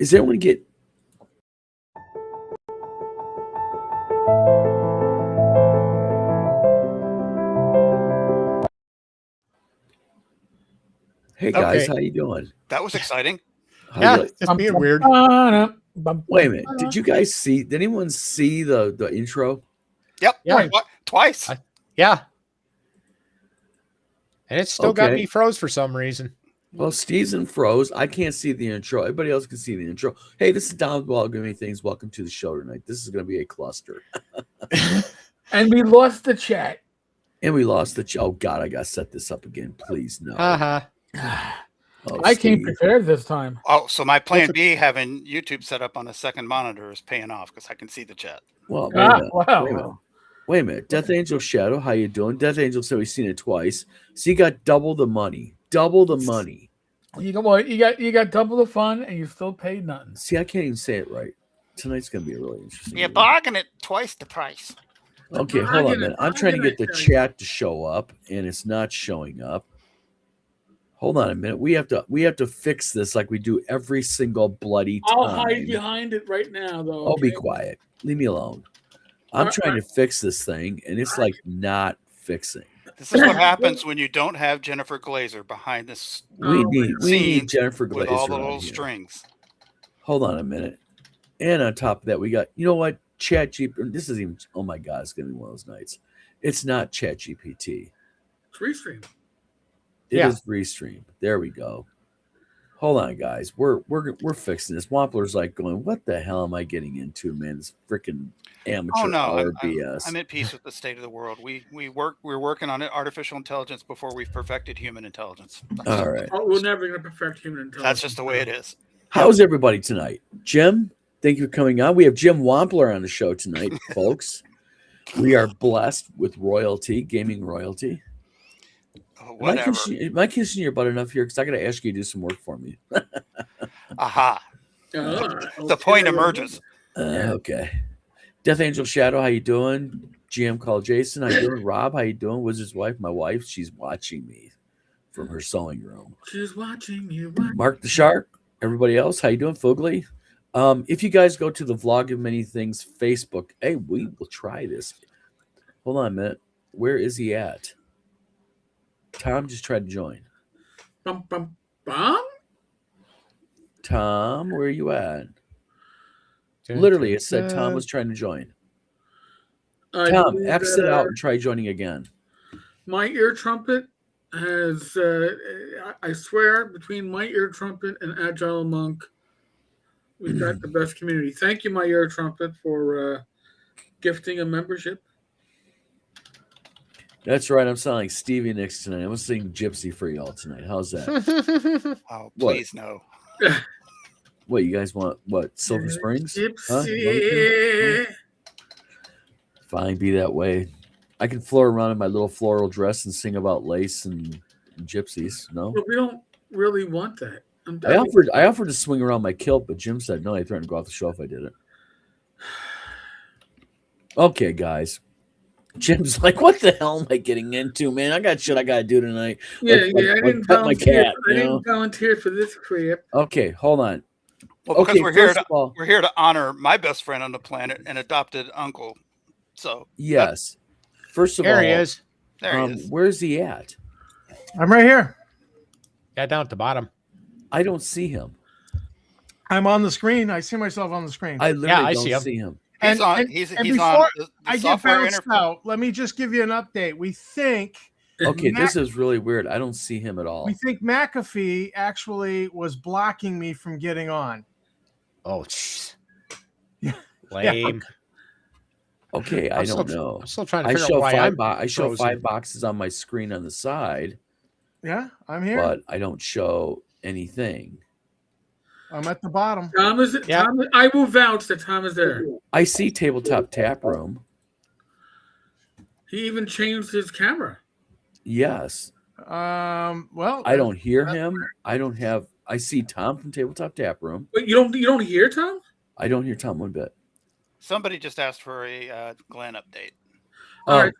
Is everyone get? Hey guys, Okay. how you doing? That was exciting. How Yeah, you like? just being weird. Wait a minute. Did you guys see? Did anyone see the intro? Yep. Yeah. Twice. Yeah. And it still got Okay. me froze for some reason. Well, Steve's in froze. I can't see the intro. Everybody else can see the intro. Hey, this is Don Welcoming Things. Welcome to the show tonight. This is going to be a cluster. And we lost the chat. And we lost the. Oh God, I got to set this up again. Please no. Haha. Oh, I came Steve. prepared this time. Oh, so my plan B, having YouTube set up on a second monitor, is paying off because I can see the chat. Well, wait a minute. Wow. Wait a minute. Wait a minute. Death Angel Shadow, how you doing? Death Angel said we've seen it twice. So you got double the money. Double the money. You got double the fun, and you still paid nothing. See, I can't even say it right. Tonight's going to be a really interesting. You video. bargain it twice the price. Okay, hold on a minute. I'm trying to get the chat to show up, and it's not showing up. Hold on a minute. We have to fix this like we do every single bloody time. I'll hide behind it right now, though. Oh, be quiet. Leave me alone. I'm trying to fix this thing, and it's like not fixing. This is what happens when you don't have Jennifer Glazer behind this We need Jennifer with all the Glazer on little here. strings. Hold on a minute. And on top of that, we got, you know what? ChatGPT. This is even, oh my God, it's going to be one of those nights. It's not ChatGPT. It's restream. It is Restream. There we go. Hold on, guys. We're fixing this. Wampler's like going, what the hell am I getting into, man? This freaking amateur Oh no, hour BS. I'm at peace with the state of the world. We're working on artificial intelligence before we've perfected human intelligence. All right. Oh, we're never going to perfect human intelligence. That's just the way it is. How's everybody tonight? Jim, thank you for coming on. We have Jim Wampler on the show tonight, folks. We are blessed with royalty, gaming royalty. Whatever. Am I kissing your butt enough here? Because I got to ask you to do some work for me. Aha. The point emerges. Okay. Death Angel Shadow, how you doing? GM Call Jason, how you doing? Rob, how you doing? Wizard's wife, my wife, she's watching me from her sewing room. She's watching you. Mark the Shark, everybody else, how you doing? Fugly. If you guys go to the Vlog of Many Things Facebook, hey, we will try this. Hold on a minute. Where is he at? Tom just tried to join. Bum, bum, bum? Tom, where are you at? Literally, it said Tom was trying to join. Tom, exit out and try joining again. My ear trumpet has, I swear, between my ear trumpet and Agile Monk, we've got the best community. Thank you, my ear trumpet, for gifting a membership. That's right. I'm sounding like Stevie Nicks tonight. I'm going to sing Gypsy for y'all tonight. How's that? Oh, please no. What, you guys want, what, Silver Springs? Gypsy. Huh? Fine, be that way. I can floor around in my little floral dress and sing about lace and gypsies. No? But we don't really want that. I offered to swing around my kilt, but Jim said no. He threatened to go off the show if I did it. Okay, guys. Jim's like, what the hell am I getting into, man? I got shit I got to do tonight. Yeah, I didn't pet my cat. I didn't volunteer for this crap. Okay, hold on. Well, because Okay, we're here to honor my best friend on the planet and adopted uncle. So yes. First of all, There he is. There he is. Where's he at? I'm right here. Yeah, down at the bottom. I don't see him. I'm on the screen. I see myself on the screen. I literally I don't see him. see him. He's on. and He's before on. The I get software bounced out, let me just give you an update. We think Okay, this is really weird. I don't see him at all. McAfee actually was blocking me from getting on. Oh, jeez. Yeah. Lame. Okay, I don't know. I'm still trying to I figure show out why I show frozen. 5 boxes on my screen on the side, Yeah, I'm here. but I don't show anything. I'm at the bottom. Tom is. Yeah. Tom, I will vouch that Tom is there. I see Tabletop Tap Room. He even changed his camera. Yes. Well, I don't hear him. I see Tom from Tabletop Tap Room. Wait, you don't hear Tom? I don't hear Tom one bit. Somebody just asked for a Glenn update, All right.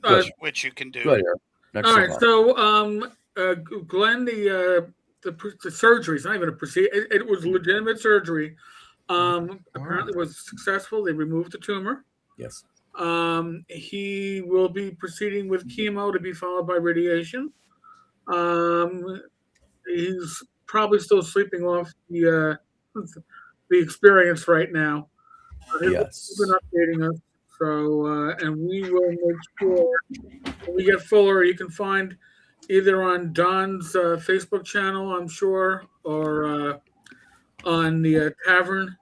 good. which you can do. Go ahead, Eric. Next All right. up. So, Glenn, the the surgery. It's not even a procedure. It was legitimate surgery. Apparently, it was successful. They removed the tumor. Yes. He will be proceeding with chemo to be followed by radiation. He's probably still sleeping off the experience right now. Yes. He's been updating us. So, and we will make sure when we get fuller, you can find either on Don's Facebook channel, I'm sure, or on the tavern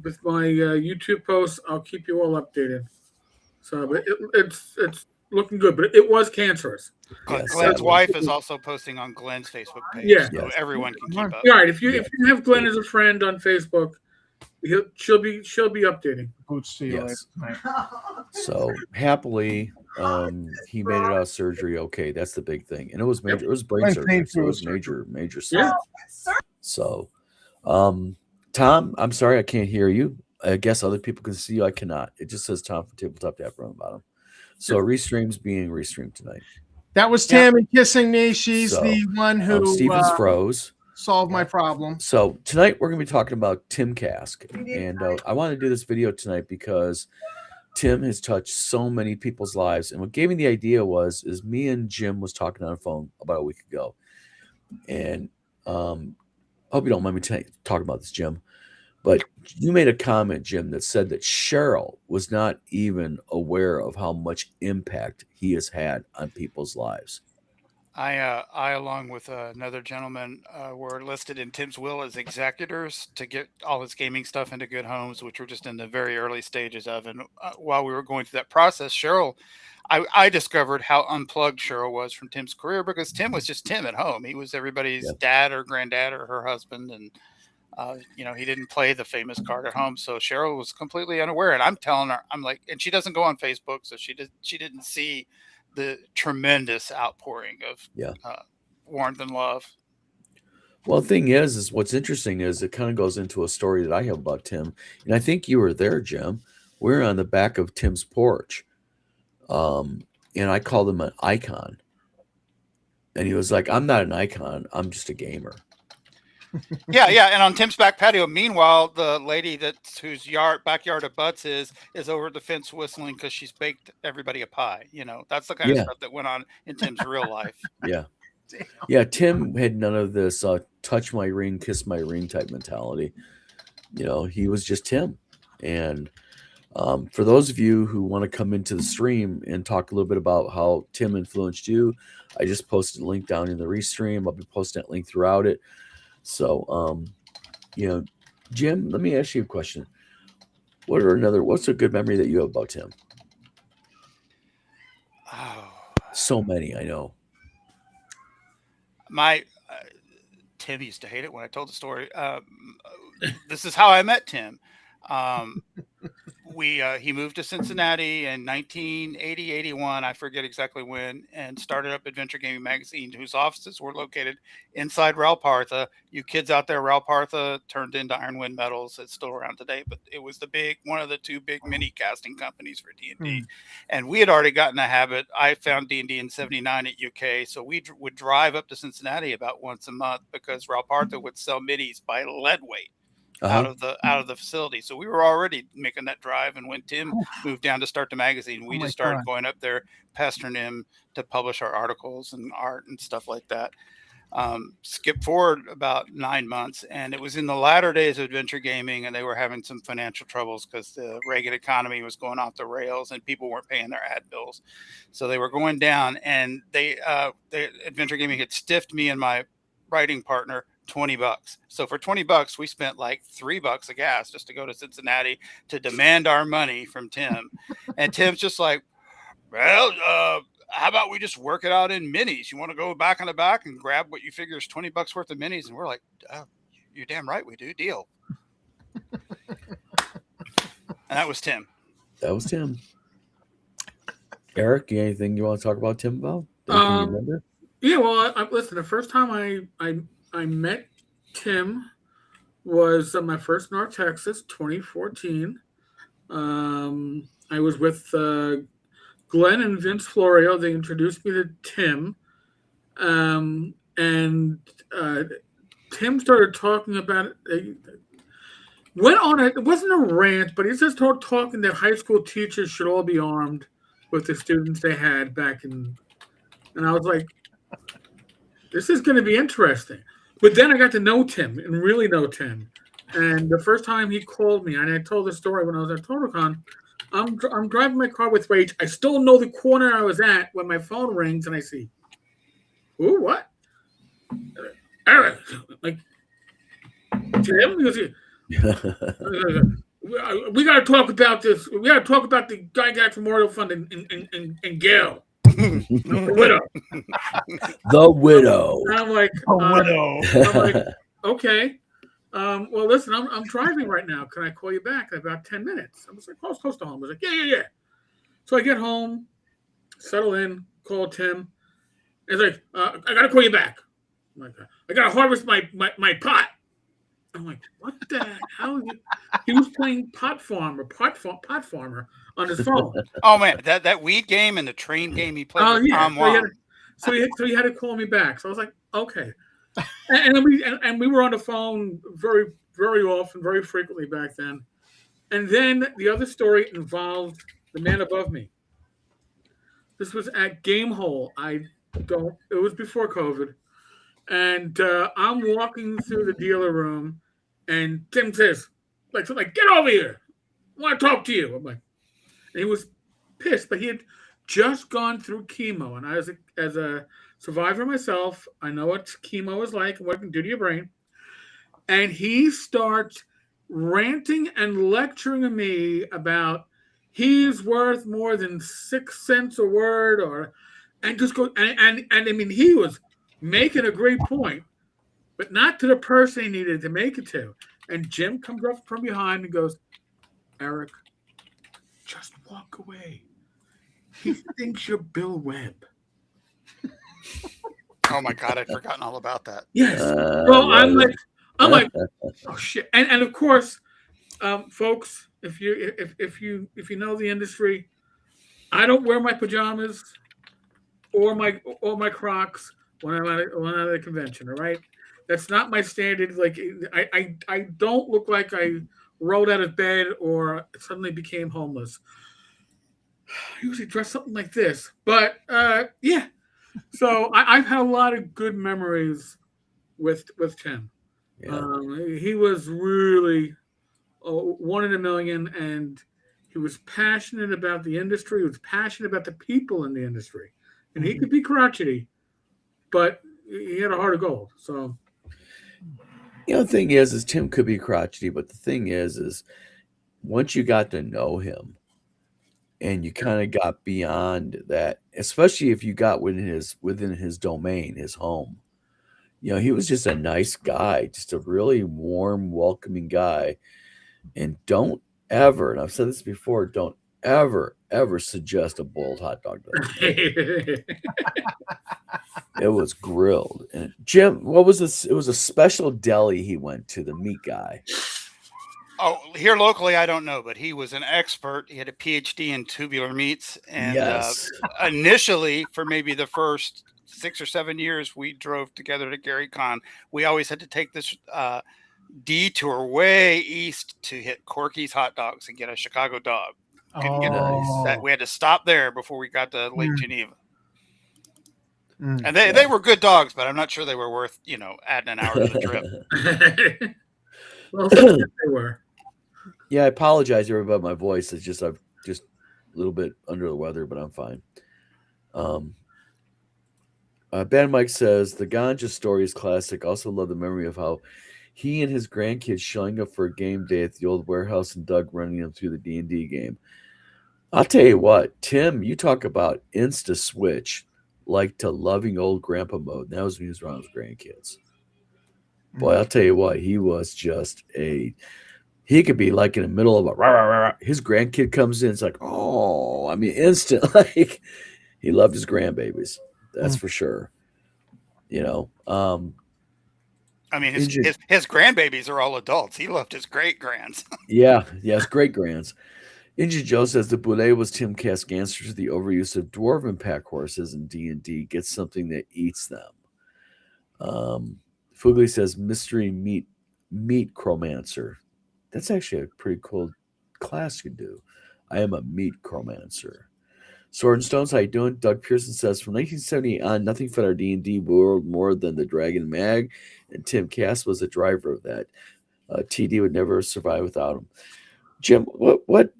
with my YouTube posts. I'll keep you all updated. So, but it's looking good, but it was cancerous. Yes, Glenn's sadly. wife is also posting on Glenn's Facebook page, Yeah. so Yes. everyone can keep up. Yeah, right. If you have Glenn as a friend on Facebook, she'll be updating. Boots to you Yes. later tonight. So happily, he made it out of surgery. Okay, that's the big thing, and it was major. It was brain Brain surgery, so it pain was surgery. major Yeah. stuff. So, Tom, I'm sorry I can't hear you. I guess other people can see you. I cannot. It just says Tom from Tabletop Tap on the bottom. So restream's being restreamed tonight. That was Yeah. Tammy kissing me. She's So, the one who Stevens froze. solved my problem. So tonight we're going to be talking about Tim Kask, and I want to do this video tonight because Tim has touched so many people's lives. And what gave me the idea is me and Jim was talking on the phone about a week ago, and I hope you don't mind me talking about this, Jim. But you made a comment, Jim, that said that Cheryl was not even aware of how much impact he has had on people's lives. I along with another gentleman, were listed in Tim's will as executors to get all his gaming stuff into good homes, which we're just in the very early stages of. And while we were going through that process, Cheryl, I discovered how unplugged Cheryl was from Tim's career, because Tim was just Tim at home. He was everybody's dad or granddad or her husband, and he didn't play the famous card at home. So Cheryl was completely unaware. And I'm telling her, I'm like, and she doesn't go on Facebook, so she didn't see the tremendous outpouring of warmth and love. Well, the thing is what's interesting is it kind of goes into a story that I have about Tim. And I think you were there, Jim. We were on the back of Tim's porch. And I called him an icon. And he was like, I'm not an icon. I'm just a gamer. Yeah. And on Tim's back patio, meanwhile, the lady whose backyard abuts is over the fence whistling because she's baked everybody a pie. That's the kind of stuff that went on in Tim's real life. Yeah. Yeah. Tim had none of this touch my ring, kiss my ring type mentality. He was just Tim. And for those of you who want to come into the stream and talk a little bit about how Tim influenced you, I just posted a link down in the restream. I'll be posting that link throughout it. So, Jim, let me ask you a question. What's a good memory that you have about Tim? Oh, so many, I know. Tim used to hate it when I told the story. This is how I met Tim. He moved to Cincinnati in 1980, 81, I forget exactly when, and started up Adventure Gaming Magazine, whose offices were located inside Ralpartha. You kids out there, Ralpartha turned into Ironwind Metals. It's still around today, but it was one of the two big mini casting companies for D&D. And we had already gotten a habit. I found D&D in 79 at UK, so we would drive up to Cincinnati about once a month because Ralpartha would sell minis by lead weight. Out of the facility. So we were already making that drive, and when Tim moved down to start the magazine, we just started going up there, pestering him to publish our articles and art and stuff like that. Skip forward about 9 months, and it was in the latter days of Adventure Gaming, and they were having some financial troubles because the Reagan economy was going off the rails and people weren't paying their ad bills. So they were going down, and they Adventure Gaming had stiffed me and my writing partner $20. So for $20, we spent like $3 of gas just to go to Cincinnati to demand our money from Tim. And Tim's just like, well, how about we just work it out in minis? You want to go back on the back and grab what you figure is $20 worth of minis? And we're like, you're damn right we do. Deal. And that was Tim. Eric, anything you want to talk about Tim about? Anything you remember? Yeah, well, listen, the first time I met Tim was my first North Texas, 2014. I was with Glenn and Vince Florio. They introduced me to Tim. and Tim started talking about it. Went on it wasn't a rant, but he just started talking that high school teachers should all be armed with the students they had back in. And I was like, this is going to be interesting. But then I got to know Tim and really know Tim. And the first time he called me, and I told the story when I was at TotalCon, I'm driving my car with Rach. I still know the corner I was at when my phone rings and I see, ooh, what? Eric, like, Tim? He goes, we got to talk about this. We got to talk about the Gygax Memorial Fund and Gail. The widow. The widow. And I'm like, okay. Well, listen, I'm driving right now. Can I call you back in about 10 minutes? I was like, close to home. I was like, yeah. So I get home, settle in, call Tim. He's like, I got to call you back. I'm like, I got to harvest my pot. I'm like, what the hell? He was playing pot farmer on his phone. Oh man, that weed game and the train game he played with Tom Wong. So he had to call me back. So I was like, okay. And we were on the phone very, very often, very frequently back then. And then the other story involved the man above me. This was at Gamehole. It was before COVID. And I'm walking through the dealer room, and Tim says, like, get over here. I want to talk to you. I'm like, and he was pissed, but he had just gone through chemo. And I, as a survivor myself, I know what chemo is like and what it can do to your brain. And he starts ranting and lecturing to me about he's worth more than 6 cents a word, and I mean, he was making a great point, but not to the person he needed to make it to. And Jim comes up from behind and goes, Eric, just walk away. He thinks you're Bill Webb. Oh my God, I'd forgotten all about that. Yes. Well, I'm like, oh shit. And of course, folks, if you know the industry, I don't wear my pajamas or my Crocs when I'm at a convention. All right, that's not my standard. Like, I don't look like I rolled out of bed or suddenly became homeless. I usually dress something like this, but yeah. So I've had a lot of good memories with Tim. Yeah. He was really one in a million, and he was passionate about the industry. He was passionate about the people in the industry, and he could be crotchety, but he had a heart of gold. So, The thing is Tim could be crotchety, but the thing is once you got to know him, and you kind of got beyond that, especially if you got within his domain, his home. He was just a nice guy, just a really warm, welcoming guy. And don't ever, and I've said this before, don't ever suggest a boiled hot dog. It was grilled. And Jim, what was this? It was a special deli he went to, the meat guy. Oh, here locally, I don't know, but he was an expert. He had a PhD in tubular meats. And Yes. Initially, for maybe the first 6 or 7 years, we drove together to GaryCon. We always had to take this detour way east to hit Corky's Hot Dogs and get a Chicago dog. We had to stop there before we got to Lake Geneva. And they were good dogs, but I'm not sure they were worth, adding an hour to the trip. well, they were. Yeah, I apologize everybody about my voice. It's just I'm just a little bit under the weather, but I'm fine. Ben Mike says the ganja story is classic. Also love the memory of how he and his grandkids showing up for a game day at the old warehouse and Doug running them through the D&D game. I'll tell you what, Tim, you talk about insta switch like to loving old grandpa mode. That was when he was around his grandkids. Boy, I'll tell you what, he was just he could be like in the middle of a rah, rah, rah. His grandkid comes in, it's like, oh, I mean, instant. Like, he loved his grandbabies. That's for sure. I mean, his grandbabies are all adults. He loved his great grands. Yes, great grands. Inji Joe says the Boulay was Tim Kask's answer to the overuse of dwarven pack horses in D&D. Get something that eats them. Fugly says mystery meat chromancer. That's actually a pretty cool class you can do. I am a meat chromancer. Sword and Stones, how you doing? Doug Pearson says from 1978 on, nothing fed our D&D world more than the Dragon Mag, and Tim Cass was the driver of that. TD would never survive without him. Jim, what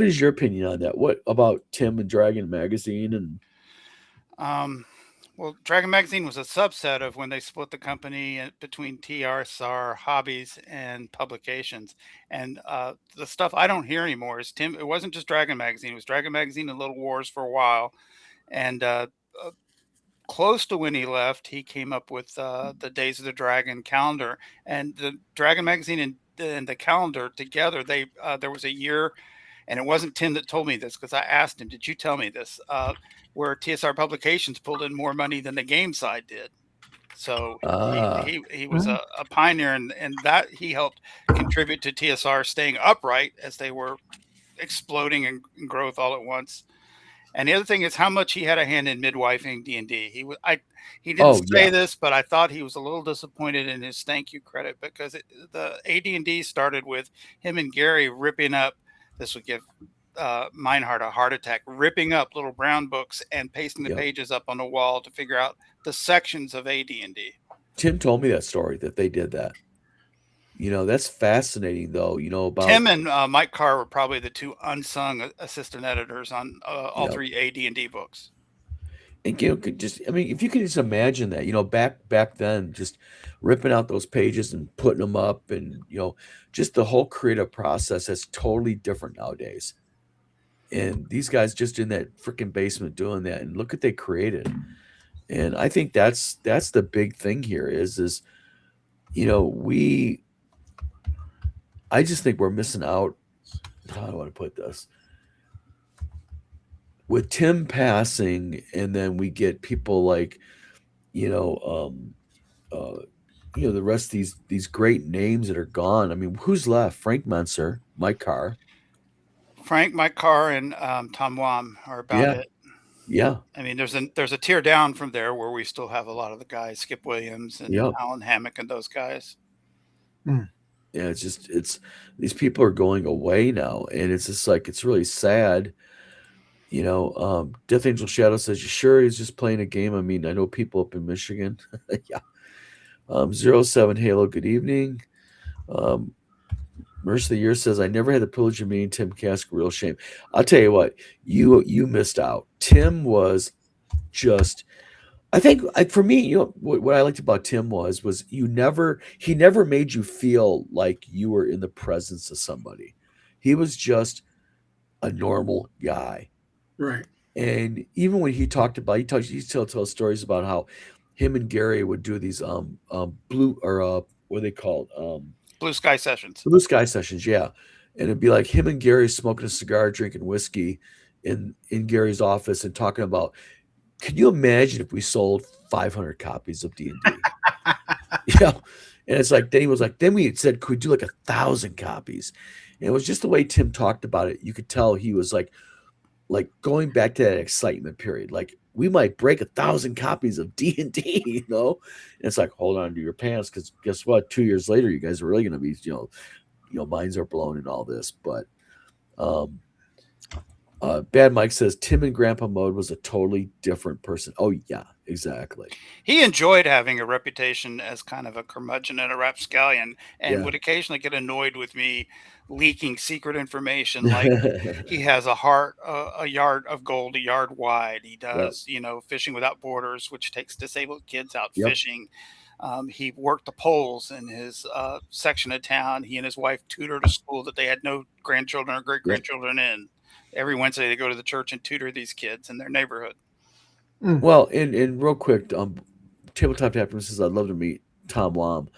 is your opinion on that? What about Tim and Dragon Magazine? And Well, Dragon Magazine was a subset of when they split the company between TRSR Hobbies and Publications. And the stuff I don't hear anymore is Tim. It wasn't just Dragon Magazine. It was Dragon Magazine and Little Wars for a while. And close to when he left, he came up with the Days of the Dragon calendar. And the Dragon Magazine and the calendar together, there was a year, and it wasn't Tim that told me this because I asked him, did you tell me this? Where TSR Publications pulled in more money than the game side did. So he was a pioneer, and that he helped contribute to TSR staying upright as they were exploding in growth all at once. And the other thing is how much he had a hand in midwifing D&D. He didn't say this, but I thought he was a little disappointed in his thank you credit because the AD&D started with him and Gary ripping up. This would give Meinhardt a heart attack, ripping up little brown books and pasting the pages up on the wall to figure out the sections of AD&D. Tim told me that story, that they did that. That's fascinating, though. About Tim and Mike Carr were probably the two unsung assistant editors on all three AD&D books. And if you could just imagine that, back then, just ripping out those pages and putting them up, and just the whole creative process is totally different nowadays. And these guys just in that freaking basement doing that, and look what they created. And I think that's the big thing here is I just think we're missing out. How do I want to put this? With Tim passing, and then we get people like, the rest of these great names that are gone. I mean, who's left? Frank Menser, Mike Carr. Frank, Mike Carr, and Tom Wam are about it. Yeah. I mean, there's a tier down from there where we still have a lot of the guys, Skip Williams and Alan Hammock and those guys. Yeah, it's these people are going away now, and it's just like, it's really sad. Death Angel Shadow says, you sure he's just playing a game? I mean, I know people up in Michigan. Yeah. 07 Halo, good evening. Mercy of the Year says, I never had the privilege of meeting Tim Kask. Real shame. I'll tell you what, you missed out. Tim was just, I think for me, what I liked about Tim was he never made you feel like you were in the presence of somebody. He was just a normal guy. Right. And even when he talked about, he still tells stories about how him and Gary would do these blue, or what are they called? Blue Sky Sessions. Blue Sky Sessions, yeah. And it'd be like him and Gary smoking a cigar, drinking whiskey in Gary's office, and talking about, can you imagine if we sold 500 copies of D&D? And it's like, then we said, could we do like 1,000 copies? And it was just the way Tim talked about it. You could tell he was like going back to that excitement period. Like, we might break 1,000 copies of D&D, And it's like, hold on to your pants, because guess what? 2 years later, you guys are really going to be, minds are blown and all this. But Bad Mike says Tim in Grandpa mode was a totally different person. Oh yeah, exactly. He enjoyed having a reputation as kind of a curmudgeon and a rapscallion, and would occasionally get annoyed with me leaking secret information. Like he has a heart, a yard of gold, a yard wide. He does, Fishing Without Borders, which takes disabled kids out fishing. He worked the polls in his section of town. He and his wife tutored a school that they had no grandchildren or great grandchildren in. Every Wednesday they go to the church and tutor these kids in their neighborhood. Well, and real quick, Tabletop Tapper says, I'd love to meet Tom Wam.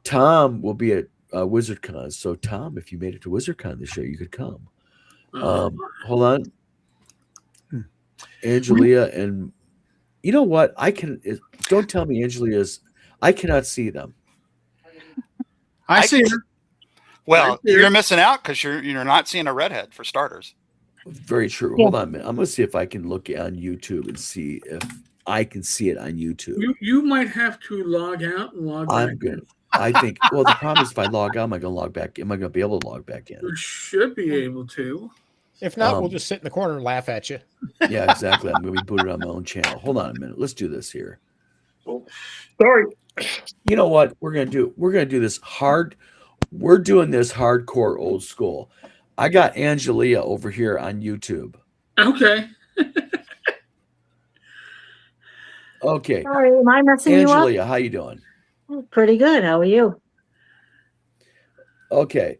Tom will be at WizardCon. So Tom, if you made it to WizardCon this year, you could come. Hold on. Angelia, and you know what? Don't tell me Angelia's, I cannot see them. I see her. Well, you're missing out because you're not seeing a redhead, for starters. Very true. Hold on a minute. I'm going to see if I can look on YouTube and see if I can see it on YouTube. You might have to log out and log back. I'm good. I think. Well, the problem is if I log out, am I going to log back? Am I going to be able to log back in? You should be able to. If not, we'll Um, just sit in the corner and laugh at you. Yeah, exactly. I'm going to be booted on my own channel. Hold on a minute. Let's do this here. Sorry. You know what we're going to do? We're going to do this hard. We're doing this hardcore old school. I got Angelia over here on YouTube. Okay. Okay, Sorry, am I messing you up? Angelia, how you doing? Pretty good. How are you? Okay.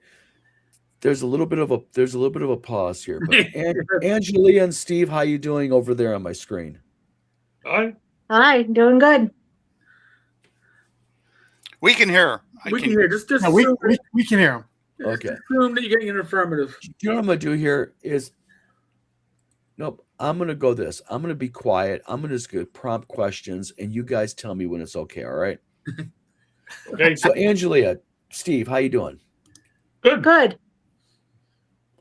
There's a little bit of a pause here, but Angelia and Steve, how you doing over there on my screen? Hi. Hi, doing good. We can hear her. We can hear. Just No, we can hear him. Okay. assume that you're getting an affirmative. You know what I'm gonna do here is nope. I'm gonna go this. I'm gonna be quiet. I'm gonna just go prompt questions, and you guys tell me when it's okay. All right. Okay. So Angelia, Steve, how you doing? Good.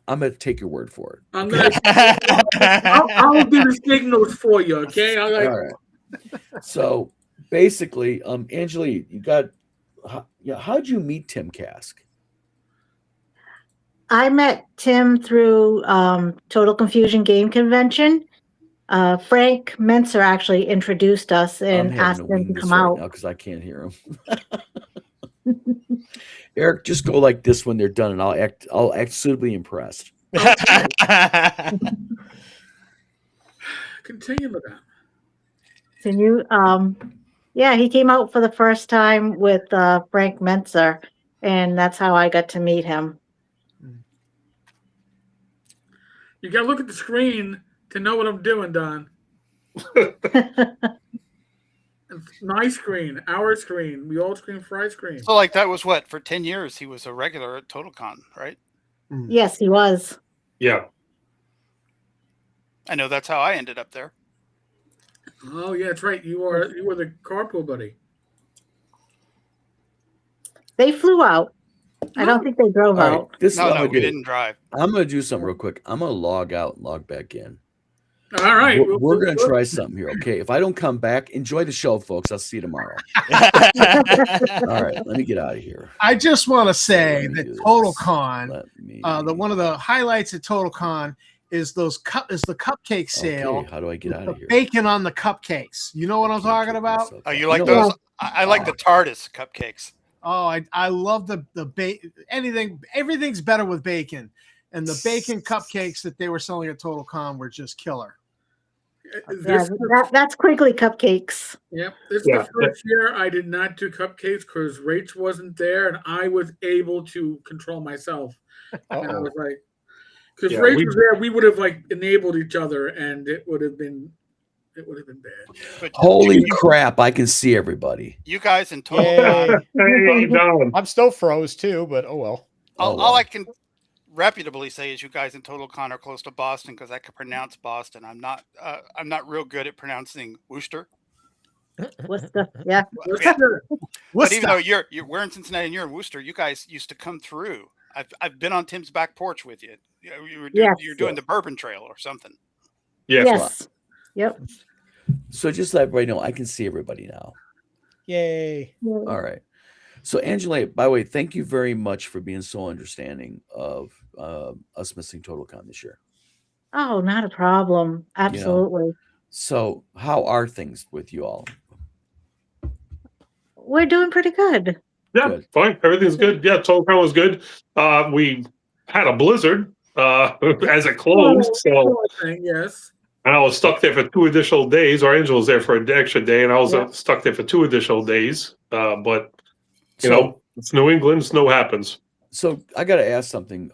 I'm gonna take your word for it. I'm gonna. I'll do the signals for you. Okay. All right. So basically, Angelia, you got. How'd you meet Tim Kask? I met Tim through Total Confusion Game Convention. Frank Menser actually introduced us and asked him to come out. now because I can't hear him. Eric, just go like this when they're done, and I'll act suitably impressed. Continue with that. Can you? Yeah, he came out for the first time with Frank Menser, and that's how I got to meet him. You got to look at the screen to know what I'm doing, Don. My screen, our screen, we all screen, Fry screen. So like that was what, for 10 years he was a regular at TotalCon, right? Yes, he was. Yeah. I know that's how I ended up there. Oh yeah, that's right. You were the carpool buddy. They flew out. I don't think they drove All right, out. this is No, what no, I'm we gonna do. didn't drive. I'm gonna do something real quick. I'm gonna log out and log back in. All right, We're gonna try something here. Okay, if I don't come back, enjoy the show, folks. I'll see you tomorrow. All right, let me get out of here. I just want to say Let me that do this. TotalCon, Let me. one of the highlights at TotalCon is the cupcake sale. Okay, how do I get out The of here? bacon on the cupcakes. You know what I'm talking about? Oh, you like know those? what? I like the TARDIS cupcakes. Oh, I love the everything's better with bacon. And the bacon cupcakes that they were selling at TotalCon were just killer. Yeah, that's Quigley cupcakes. Yep. This is Yeah. the first year I did not do cupcakes because Rach wasn't there and I was able to control myself. And I Uh-oh. was like, because Yeah, Rach we- was there, we would have like enabled each other and it would have been bad. But Holy crap! I can see everybody. you guys in Yay. TotalCon, Hey, Don. I'm still froze too, but oh well. all I can reputably say is you guys in TotalCon are close to Boston because I can pronounce Boston. I'm not real good at pronouncing Worcester. What's the yeah? Yeah. What's But even that? though we're in Cincinnati and you're in Worcester, you guys used to come through. I've been on Tim's back porch with you. You're doing the Bourbon Trail or something. Yes. Yes. Yep. So just let everybody know, I can see everybody now. Yay. All right. So Angela, by the way, thank you very much for being so understanding of us missing TotalCon this year. Oh, not a problem. Absolutely. So how are things with you all? We're doing pretty good. Yeah, Good. fine. Everything's good. Yeah, TotalCon was good. We had a blizzard as it closed, so Yes. and I was stuck there for 2 additional days. Or Angel was there for an extra day, and I was Yeah. stuck there for 2 additional days. But you So- know, it's New England. Snow happens. So I got to ask something.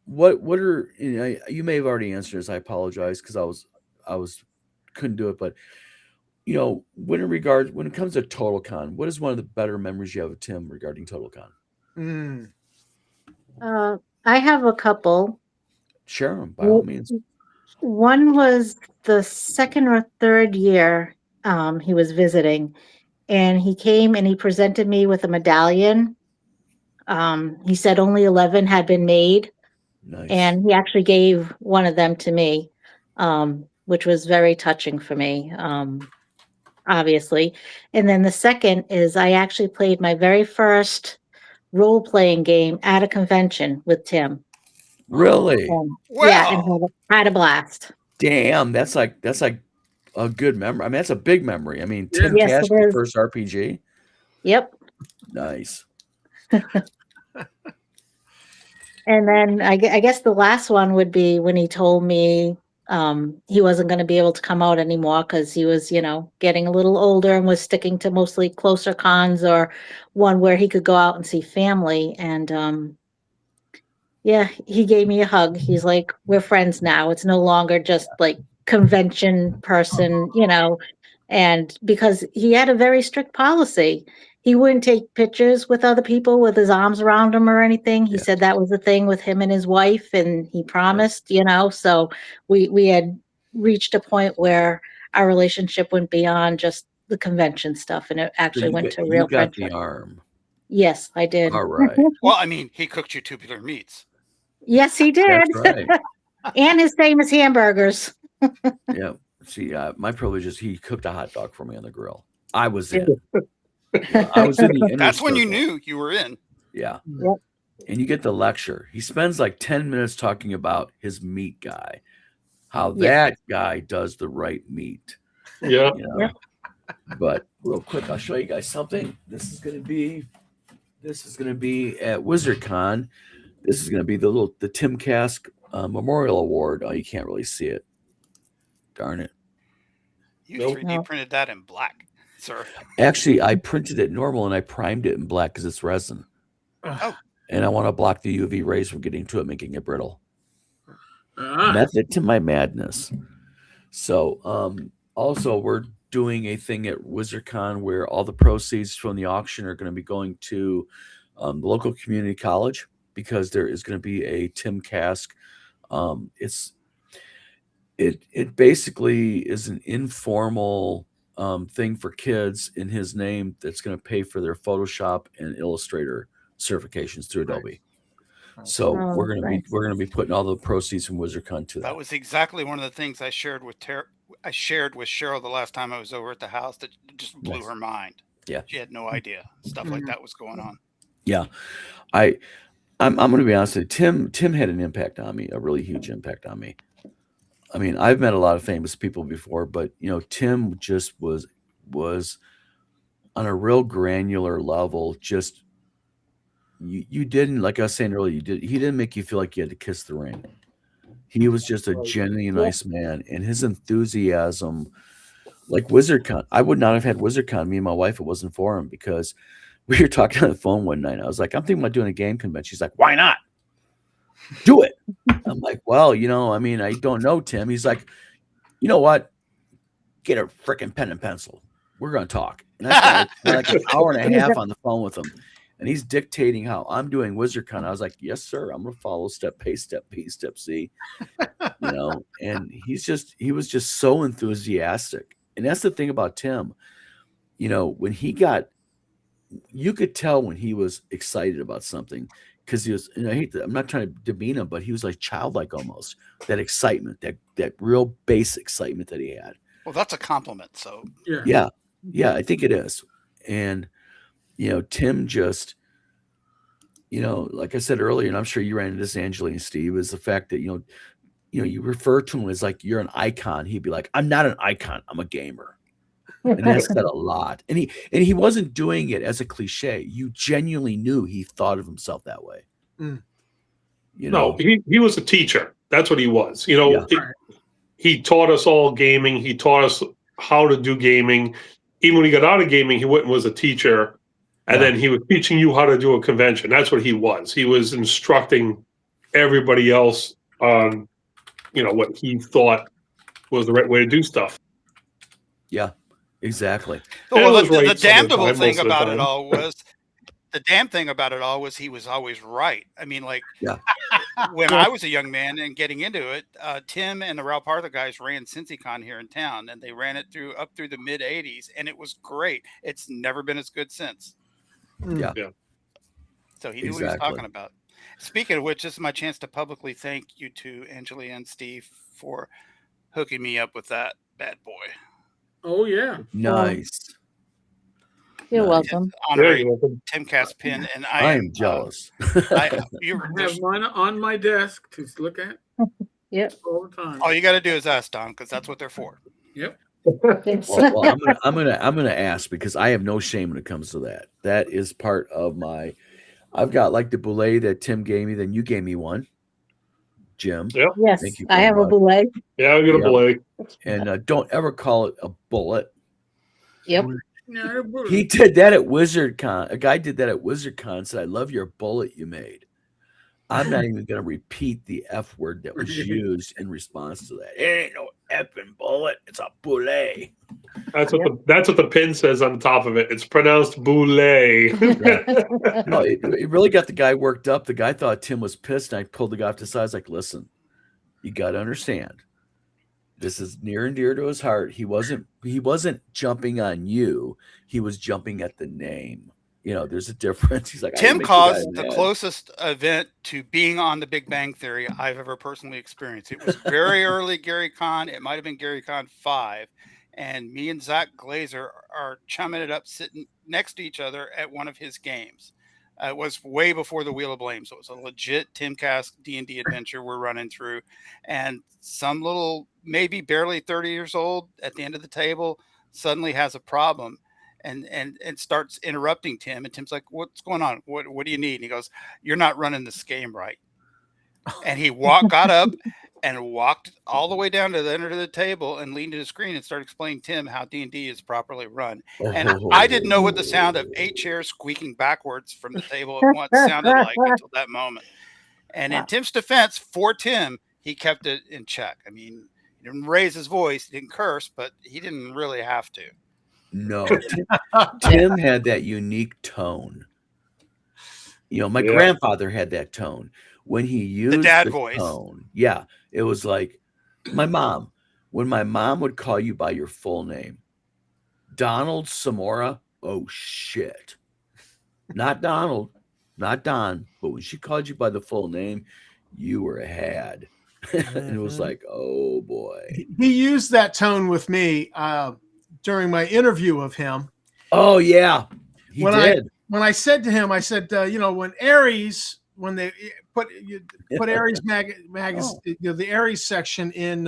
What are you may have already answered this. I apologize because I was couldn't do it. But when it comes to TotalCon, what is one of the better memories you have of Tim regarding TotalCon? I have a couple. Share them by all means. One was the second or third year he was visiting, and he came and he presented me with a medallion. He said only 11 had been made, Nice. and he actually gave one of them to me, which was very touching for me, obviously. And then the second is I actually played my very first role-playing game at a convention with Tim. Really? Yeah, and Well, had a blast. Damn, that's like a good memory. I mean, that's a big memory. I mean, Yeah. Tim Yes, Cash, it your is. first RPG. Yep. Nice. And then I guess the last one would be when he told me he wasn't going to be able to come out anymore because he was, getting a little older and was sticking to mostly closer cons or one where he could go out and see family. And yeah, he gave me a hug. He's like, we're friends now. It's no longer just like convention person, and because he had a very strict policy. He wouldn't take pictures with other people with his arms around him or anything. He Yeah. said that was the thing with him and his wife, and he promised, so we had reached a point where our relationship went beyond just the convention stuff, and it So actually you went got, to you real got friendship. the arm. Yes, I did. All right. well, I mean, he cooked you tubular meats. Yes, he did. That's right. And his famous hamburgers. Yeah. See, my privilege is he cooked a hot dog for me on the grill. I was in. I was in the inner That's when you circle. knew you were in. Yeah. Yep. And you get the lecture. He spends like 10 minutes talking about his meat guy, how Yeah. that guy does the right meat. Yeah. You know? Yeah. But real quick, I'll show you guys something. This is gonna be at WizardCon. This is gonna be the Tim Kask Memorial Award. Oh, you can't really see it. Darn it. You Nope. 3D No. printed that in black, sir. Actually, I printed it normal and I primed it in black because it's resin. Oh. And I want to block the UV rays from getting to it, making it brittle. Ah, Method to my madness. So, also we're doing a thing at WizardCon where all the proceeds from the auction are going to be going to the local community college because there is going to be a Tim Kask. It basically is an informal thing for kids in his name that's going to pay for their Photoshop and Illustrator certifications through Adobe. So Oh, we're gonna nice. be putting all the proceeds from WizardCon to that. That was exactly one of the things I shared with Cheryl the last time I was over at the house that just blew Nice. her mind. Yeah. She had no idea stuff like that was going on. Yeah, I'm going to be honest with you. Tim had an impact on me, a really huge impact on me. I mean, I've met a lot of famous people before, but Tim just was on a real granular level. Just you didn't, like I was saying earlier, he didn't make you feel like you had to kiss the ring. He was just a genuinely nice man, and his enthusiasm, like WizardCon, I would not have had WizardCon, me and my wife, if it wasn't for him, because we were talking on the phone one night. I was like, I'm thinking about doing a game convention. She's like, why not? Do it. I'm like, well, I mean, I don't know, Tim. He's like, you know what? Get a freaking pen and pencil. We're going to talk. And I spent like an hour and a half on the phone with him. And he's dictating how I'm doing WizardCon. I was like, yes, sir. I'm going to follow step A, step B, step C. And he was just so enthusiastic. And that's the thing about Tim. When he got, you could tell when he was excited about something because he was, and I'm not trying to demean him, but he was like childlike almost. That excitement, that real base excitement that he had. Well, that's a compliment. So yeah. Yeah, I think it is. And Tim just, like I said earlier, and I'm sure you ran into this, Angeline, Steve, is the fact that you refer to him as like you're an icon. He'd be like, I'm not an icon, I'm a gamer. And that said a lot. And he wasn't doing it as a cliche. You genuinely knew he thought of himself that way. Mm. No, he was a teacher. That's what he was. Yeah. He taught us all gaming. He taught us how to do gaming. Even when he got out of gaming, he went and was a teacher. And then he was teaching you how to do a convention. That's what he was. He was instructing everybody else on, what he thought was the right way to do stuff. Yeah, exactly. well, was right the some of the damnable time, thing most of the about it time. all was the damn thing about it all was he was always right. I mean, like Yeah. when I was a young man and getting into it, Tim and the Ralph Partha guys ran CincyCon here in town, and they ran it up through the mid '80s, and it was great. It's never been as good since. Yeah. So he knew what he was talking about. Speaking of which, this is my chance to publicly thank you two, Angela and Steve, for hooking me up with that bad boy. Oh yeah. Nice. You're Nice. welcome. Yeah, Honorary you're welcome. Timcast pin, and I am jealous. You, I have mine on my desk to look at Yep. all the time. all you got to do is ask Don, because that's what they're for. Yep. Well, I'm gonna ask because I have no shame when it comes to that. That is part of my. I've got like the boulet that Tim gave me. Then you gave me one, Jim. Yes, Thank you I very have a much. boulet. Yeah, I got a Yep. belay. And don't ever call it a bullet. Yep. Yeah, it would. He did that at WizardCon. A guy did that at WizardCon. Said, "I love your bullet you made." I'm not even going to repeat the F word that was used in response to that. It ain't no effing bullet. It's a boulet. That's what the pin says on the top of it. It's pronounced boulet. No, it really got the guy worked up. The guy thought Tim was pissed, and I pulled the guy off to the side. I was like, "Listen, you got to understand. This is near and dear to his heart. He wasn't jumping on you. He was jumping at the name. You know, there's a difference." He's like, "I didn't Tim make the guy caused the mad." closest event to being on the Big Bang Theory I've ever personally experienced. It was very early Gary Con. It might have been Gary Con 5. And me and Zach Glazer are chumming it up, sitting next to each other at one of his games. It was way before the Wheel of Blame. So it was a legit Timcast D&D adventure we're running through. And some little, maybe barely 30 years old at the end of the table suddenly has a problem. And starts interrupting Tim, and Tim's like, "What's going on? What do you need?" And he goes, "You're not running this game right." And he got up and walked all the way down to the end of the table and leaned to the screen and started explaining Tim how D&D is properly run. And I didn't know what the sound of 8 chairs squeaking backwards from the table at once sounded like until that moment. And in Tim's defense, for Tim, he kept it in check. I mean, he didn't raise his voice, he didn't curse, but he didn't really have to. No, Tim had that unique tone. You know, my Yeah. grandfather had that tone when he used dad voice. tone. Yeah, it was like my mom. When my mom would call you by your full name, Donald Samora. Oh shit, not Donald, not Don. But when she called you by the full name, you were a had. And it was like, oh boy. He used that tone with me during my interview of him. Oh yeah, he When did. When I said to him, I said, when Aries, when they put Aries magazine, the Aries section in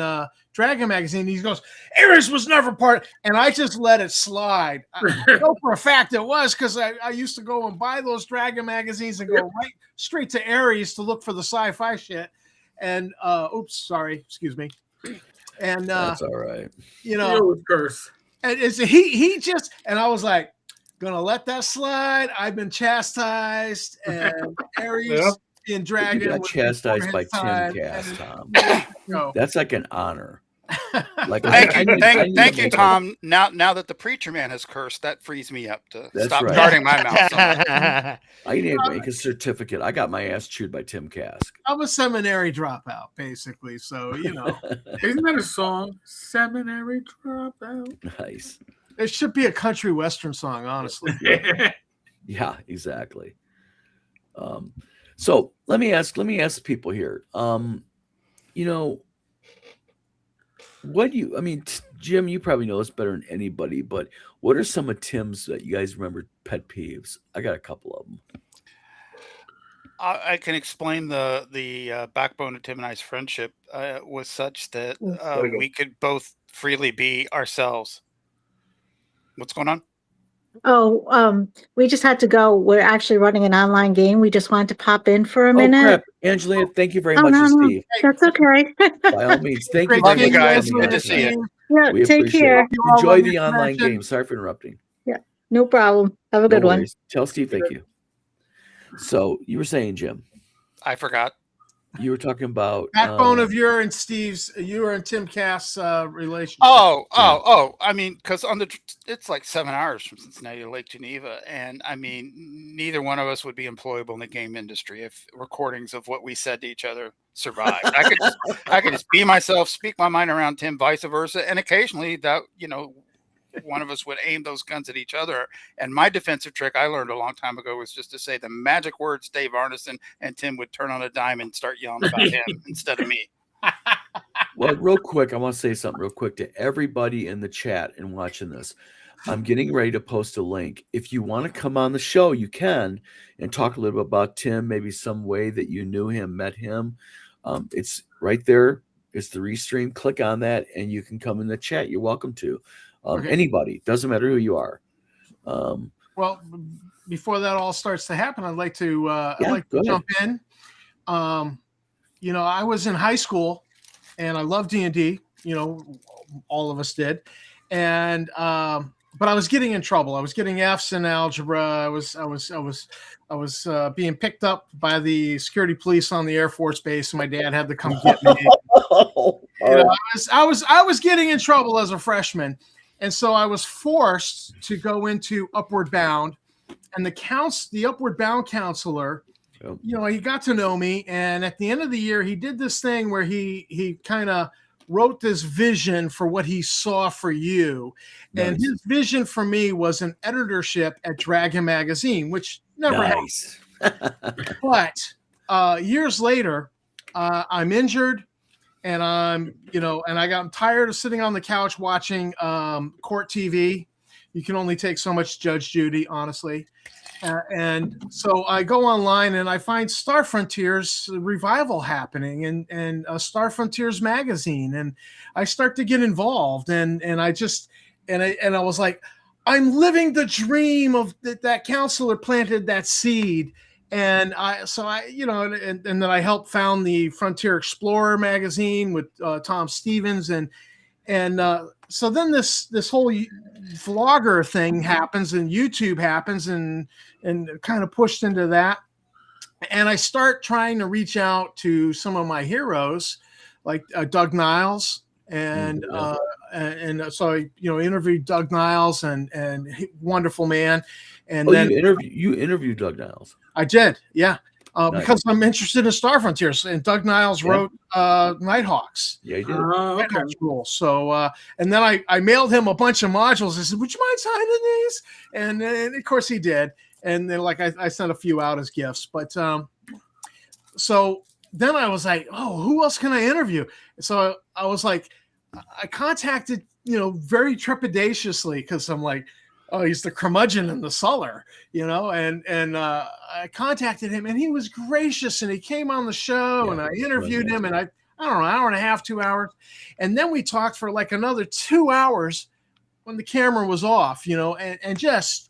Dragon magazine, he goes, "Aries was never part," and I just let it slide. I know for a fact it was, because I used to go and buy those Dragon magazines and go right straight to Aries to look for the sci-fi shit. And excuse me. And That's all right. You always curse. and he just, and I was like, gonna let that slide. I've been chastised, and Aries in Dragon You got was chastised before by his time, Timcast, and- Tom. No. That's like an honor. Like Thank I you, need thank to you, make a- Tom. Now that the preacher man has cursed, that frees me up to That's stop right. guarding my mouth. So much. I need to make a certificate. I got my ass chewed by Tim Kask. I'm a seminary dropout, basically. So Isn't that a song? Seminary dropout. Nice. it should be a country western song, honestly. Yeah, exactly. So let me ask people here. What do you? I mean, Jim, you probably know this better than anybody. But what are some of Tim's that you guys remember pet peeves? I got a couple of them. I can explain the backbone of Tim and I's friendship was such that we could both freely be ourselves. What's going on? Oh, we just had to go. We're actually running an online game. We just wanted to pop in for a Oh minute. crap, Angelina! Thank you very Oh, much, no, no. Steve. That's okay. By all means, thank you. Great Love very you much for guys. coming Good in to see you. tonight. Yeah, We take appreciate care. it. You all Enjoy love the your online connection. game. Sorry for interrupting. No problem. Have a good No one. worries. Tell Steve thank you. So you were saying, Jim, I forgot. you were talking about Backbone of your and Tim Cass relationship. Oh! I mean, because it's like 7 hours from Cincinnati to Lake Geneva, and I mean, neither one of us would be employable in the game industry if recordings of what we said to each other survived. I could just be myself, speak my mind around Tim, vice versa, and occasionally that one of us would aim those guns at each other. And my defensive trick I learned a long time ago was just to say the magic words Dave Arneson, and Tim would turn on a dime and start yelling about him instead of me. Well, real quick, I want to say something real quick to everybody in the chat and watching this. I'm getting ready to post a link. If you want to come on the show, you can and talk a little bit about Tim, maybe some way that you knew him, met him. It's right there. It's the restream. Click on that and you can come in the chat. You're welcome to. Okay. Anybody. Doesn't matter who you are. Well, before that all starts to happen, I'd like to go ahead. jump in. I was in high school and I loved D&D, all of us did. And but I was getting in trouble. I was getting F's in algebra. I was being picked up by the security police on the Air Force Base, and my dad had to come get me. I was getting in trouble as a freshman, and so I was forced to go into Upward Bound. And the Upward Bound counselor, he got to know me, and at the end of the year, he did this thing where he kind of wrote this vision for what he saw for you. Nice. And his vision for me was an editorship at Dragon Magazine, which never Nice. happened. But years later, I'm injured, and and I got tired of sitting on the couch watching court TV. You can only take so much Judge Judy, honestly. And so I go online and I find Star Frontiers revival happening and Star Frontiers magazine, and I start to get involved and I was like, I'm living the dream of that counselor planted that seed. And then I helped found the Frontier Explorer magazine with Tom Stevens and so then this whole vlogger thing happens and YouTube happens and kind of pushed into that. And I start trying to reach out to some of my heroes like Doug Niles. And so I interviewed Doug Niles and wonderful man. And then you interviewed Doug Niles. I did. Yeah. Nice. Because I'm interested in Star Frontiers, and Doug Niles wrote Nighthawks. Yeah, he did. Okay. Nighthawks rule. So, and then I mailed him a bunch of modules. I said, "Would you mind signing these?" And of course he did. And then I sent a few out as gifts. But so then I was like, "Oh, who else can I interview?" So I was like, I contacted very trepidatiously because I'm like, oh, he's the curmudgeon in the cellar, and I contacted him and he was gracious and he came on the show and I interviewed him and I don't know, an hour and a half, 2 hours. And then we talked for like another 2 hours when the camera was off, and just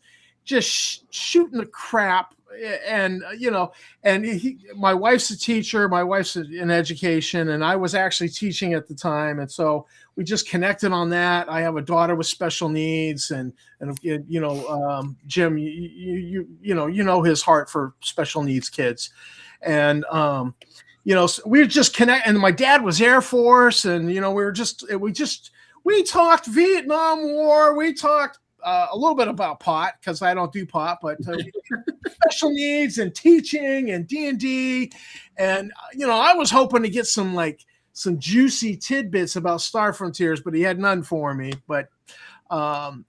shooting the crap. And, my wife's a teacher, my wife's in education, and I was actually teaching at the time. And so we just connected on that. I have a daughter with special needs and Jim, you his heart for special needs kids. And, so we just connect, and my dad was Air Force, and, we talked Vietnam War. We talked a little bit about pot because I don't do pot, but special needs and teaching and D&D. And, I was hoping to get some juicy tidbits about Star Frontiers, but he had none for me. But, and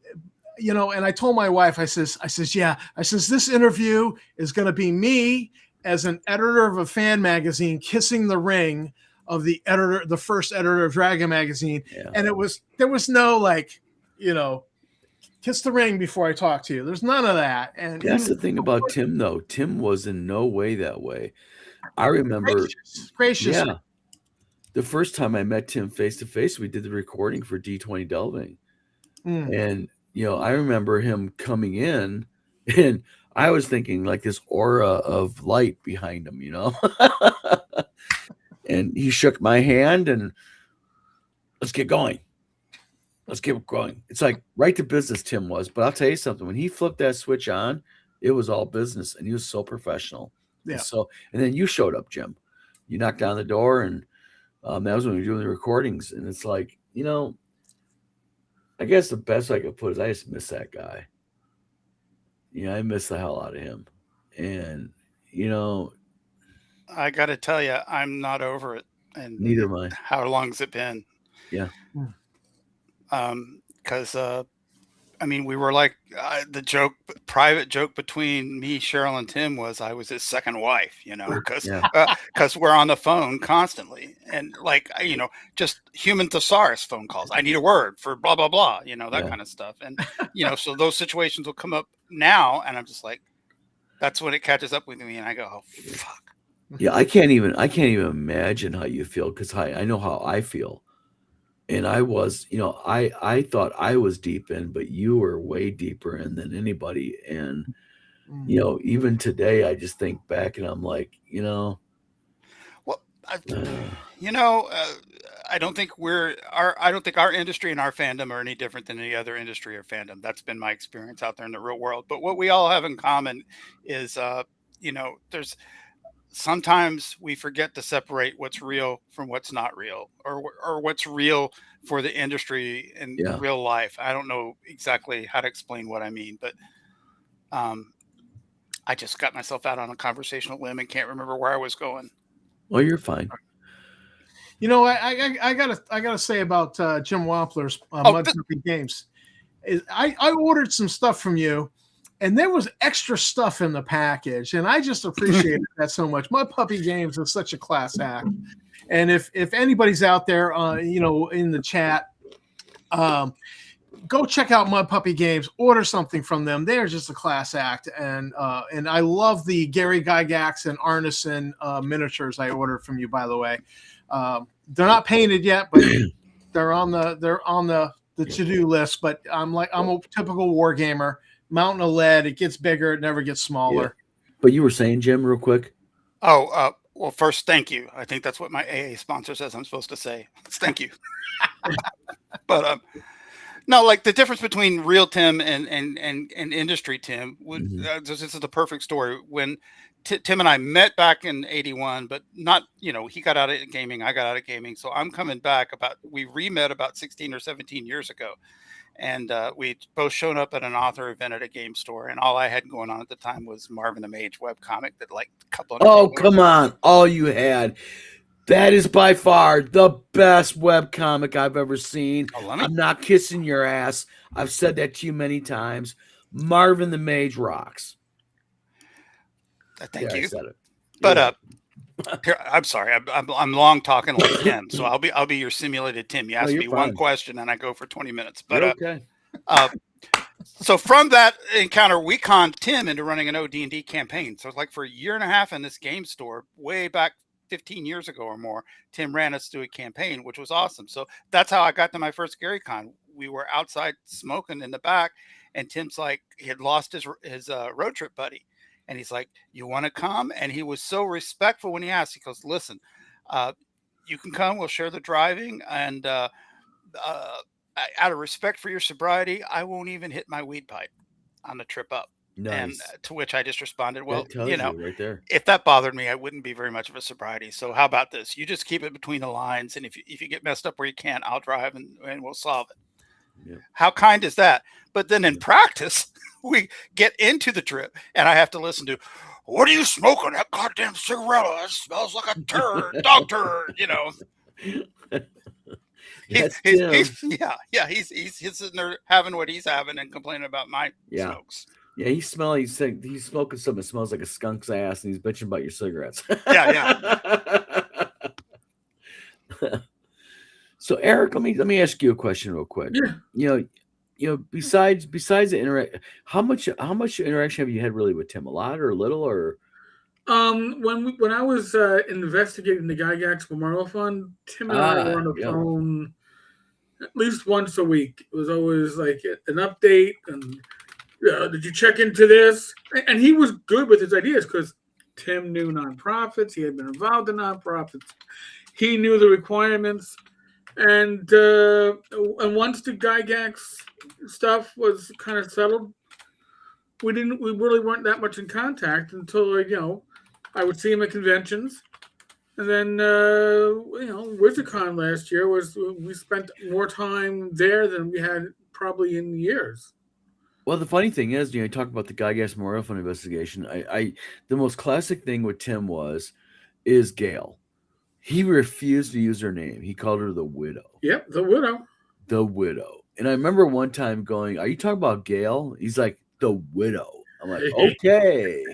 I told my wife, I says, this interview is going to be me as an editor of a fan magazine kissing the ring of the first editor of Dragon Magazine. Yeah. And there was no kiss the ring before I talk to you. There's none of that. And that's the thing about Tim, though. Tim was in no way that way. I remember gracious. Yeah. The first time I met Tim face to face, we did the recording for D20 Delving. And, I remember him coming in and I was thinking like this aura of light behind him, and he shook my hand and let's get going. Let's keep going. It's like right to business, Tim was. But I'll tell you something. When he flipped that switch on, it was all business, and he was so professional. Yeah. And then you showed up, Jim. You knocked on the door, and that was when we were doing the recordings. And it's like, I guess the best I could put is I just miss that guy. I miss the hell out of him. And, I got to tell you, I'm not over it. And neither am I. How long has it been? Yeah. Because we were like the private joke between me, Cheryl, and Tim was I was his second wife, because we're on the phone constantly, and like just human thesaurus phone calls. I need a word for blah blah blah, that Yeah. kind of stuff. And so those situations will come up now, and I'm just like, that's when it catches up with me, and I go, oh fuck. Yeah, I can't even imagine how you feel, because I know how I feel. And I was, I thought I was deep in, but you were way deeper in than anybody. And even today, I just think back and I'm like, Well, I don't think our industry and our fandom are any different than any other industry or fandom. That's been my experience out there in the real world. But what we all have in common is, there's sometimes we forget to separate what's real from what's not real, or what's real for the industry in Yeah. real life. I don't know exactly how to explain what I mean, but I just got myself out on a conversational limb and can't remember where I was going. well, you're fine. I gotta say about Jim Wampler's Mud Puppy Games. I ordered some stuff from you, and there was extra stuff in the package, and I just appreciated that so much. Mud Puppy Games is such a class act, and if anybody's out there, in the chat, go check out Mud Puppy Games. Order something from them. They're just a class act, and I love the Gary Gygax and Arneson miniatures I ordered from you. By the way, they're not painted yet, but they're on the to-do list. But I'm a typical war gamer. Mountain of lead. It gets bigger. It never gets smaller. But you were saying, Jim, real quick. Oh, well, first, thank you. I think that's what my AA sponsor says I'm supposed to say. Thank you. But no, like the difference between real Tim and industry Tim. This is the perfect story. When Tim and I met back in '81, but not, he got out of gaming, I got out of gaming. So I'm coming back we re-met about 16 or 17 years ago. And we both shown up at an author event at a game store, and all I had going on at the time was Marvin the Mage webcomic that like a couple of Oh, come on. All you had. That is by far the best webcomic I've ever seen. I'm not kissing your ass. I've said that to you many times. Marvin the Mage rocks. Thank you. I said it. But here, I'm sorry, I'm long talking like Tim, so I'll be your simulated Tim. You ask me one question and I go for 20 minutes. But okay. So from that encounter, we conned Tim into running an OD&D campaign. So like for a year and a half in this game store, way back 15 years ago or more, Tim ran us through a campaign, which was awesome. So that's how I got to my first Gary Con. We were outside smoking in the back, and Tim's like, he had lost his road trip buddy. And he's like, you want to come? And he was so respectful when he asked. He goes, listen, you can come. We'll share the driving. And out of respect for your sobriety, I won't even hit my weed pipe on the trip up. Nice. And to which I just responded, well, right there. If that bothered me, I wouldn't be very much of a sobriety. So how about this? You just keep it between the lines. And if you get messed up where you can't, I'll drive and we'll solve it. Yeah. How kind is that? But then in practice, we get into the trip and I have to listen to, what are you smoking? That goddamn cigarette. It smells like a turd, dog turd, He's sitting there having what he's having and complaining about my smokes. Yeah, he's smoking something that smells like a skunk's ass, and he's bitching about your cigarettes. Yeah. So Eric, let me ask you a question real quick. Yeah. Besides the interact, how much interaction have you had really with Tim? A lot or a little or? When I was investigating the Gygax Memorial Fund, Tim and I were on the phone at least once a week. It was always like an update and did you check into this? And he was good with his ideas because Tim knew nonprofits. He had been involved in nonprofits. He knew the requirements. And once the Gygax stuff was kind of settled, we really weren't that much in contact until I would see him at conventions, and then WizardCon last year we spent more time there than we had probably in years. Well, the funny thing is, you talk about the Gygax Memorial Fund investigation. The most classic thing with Tim is Gail. He refused to use her name. He called her the Widow. Yep, the Widow. The Widow. And I remember one time going, are you talking about Gail? He's like, the Widow. I'm like, okay.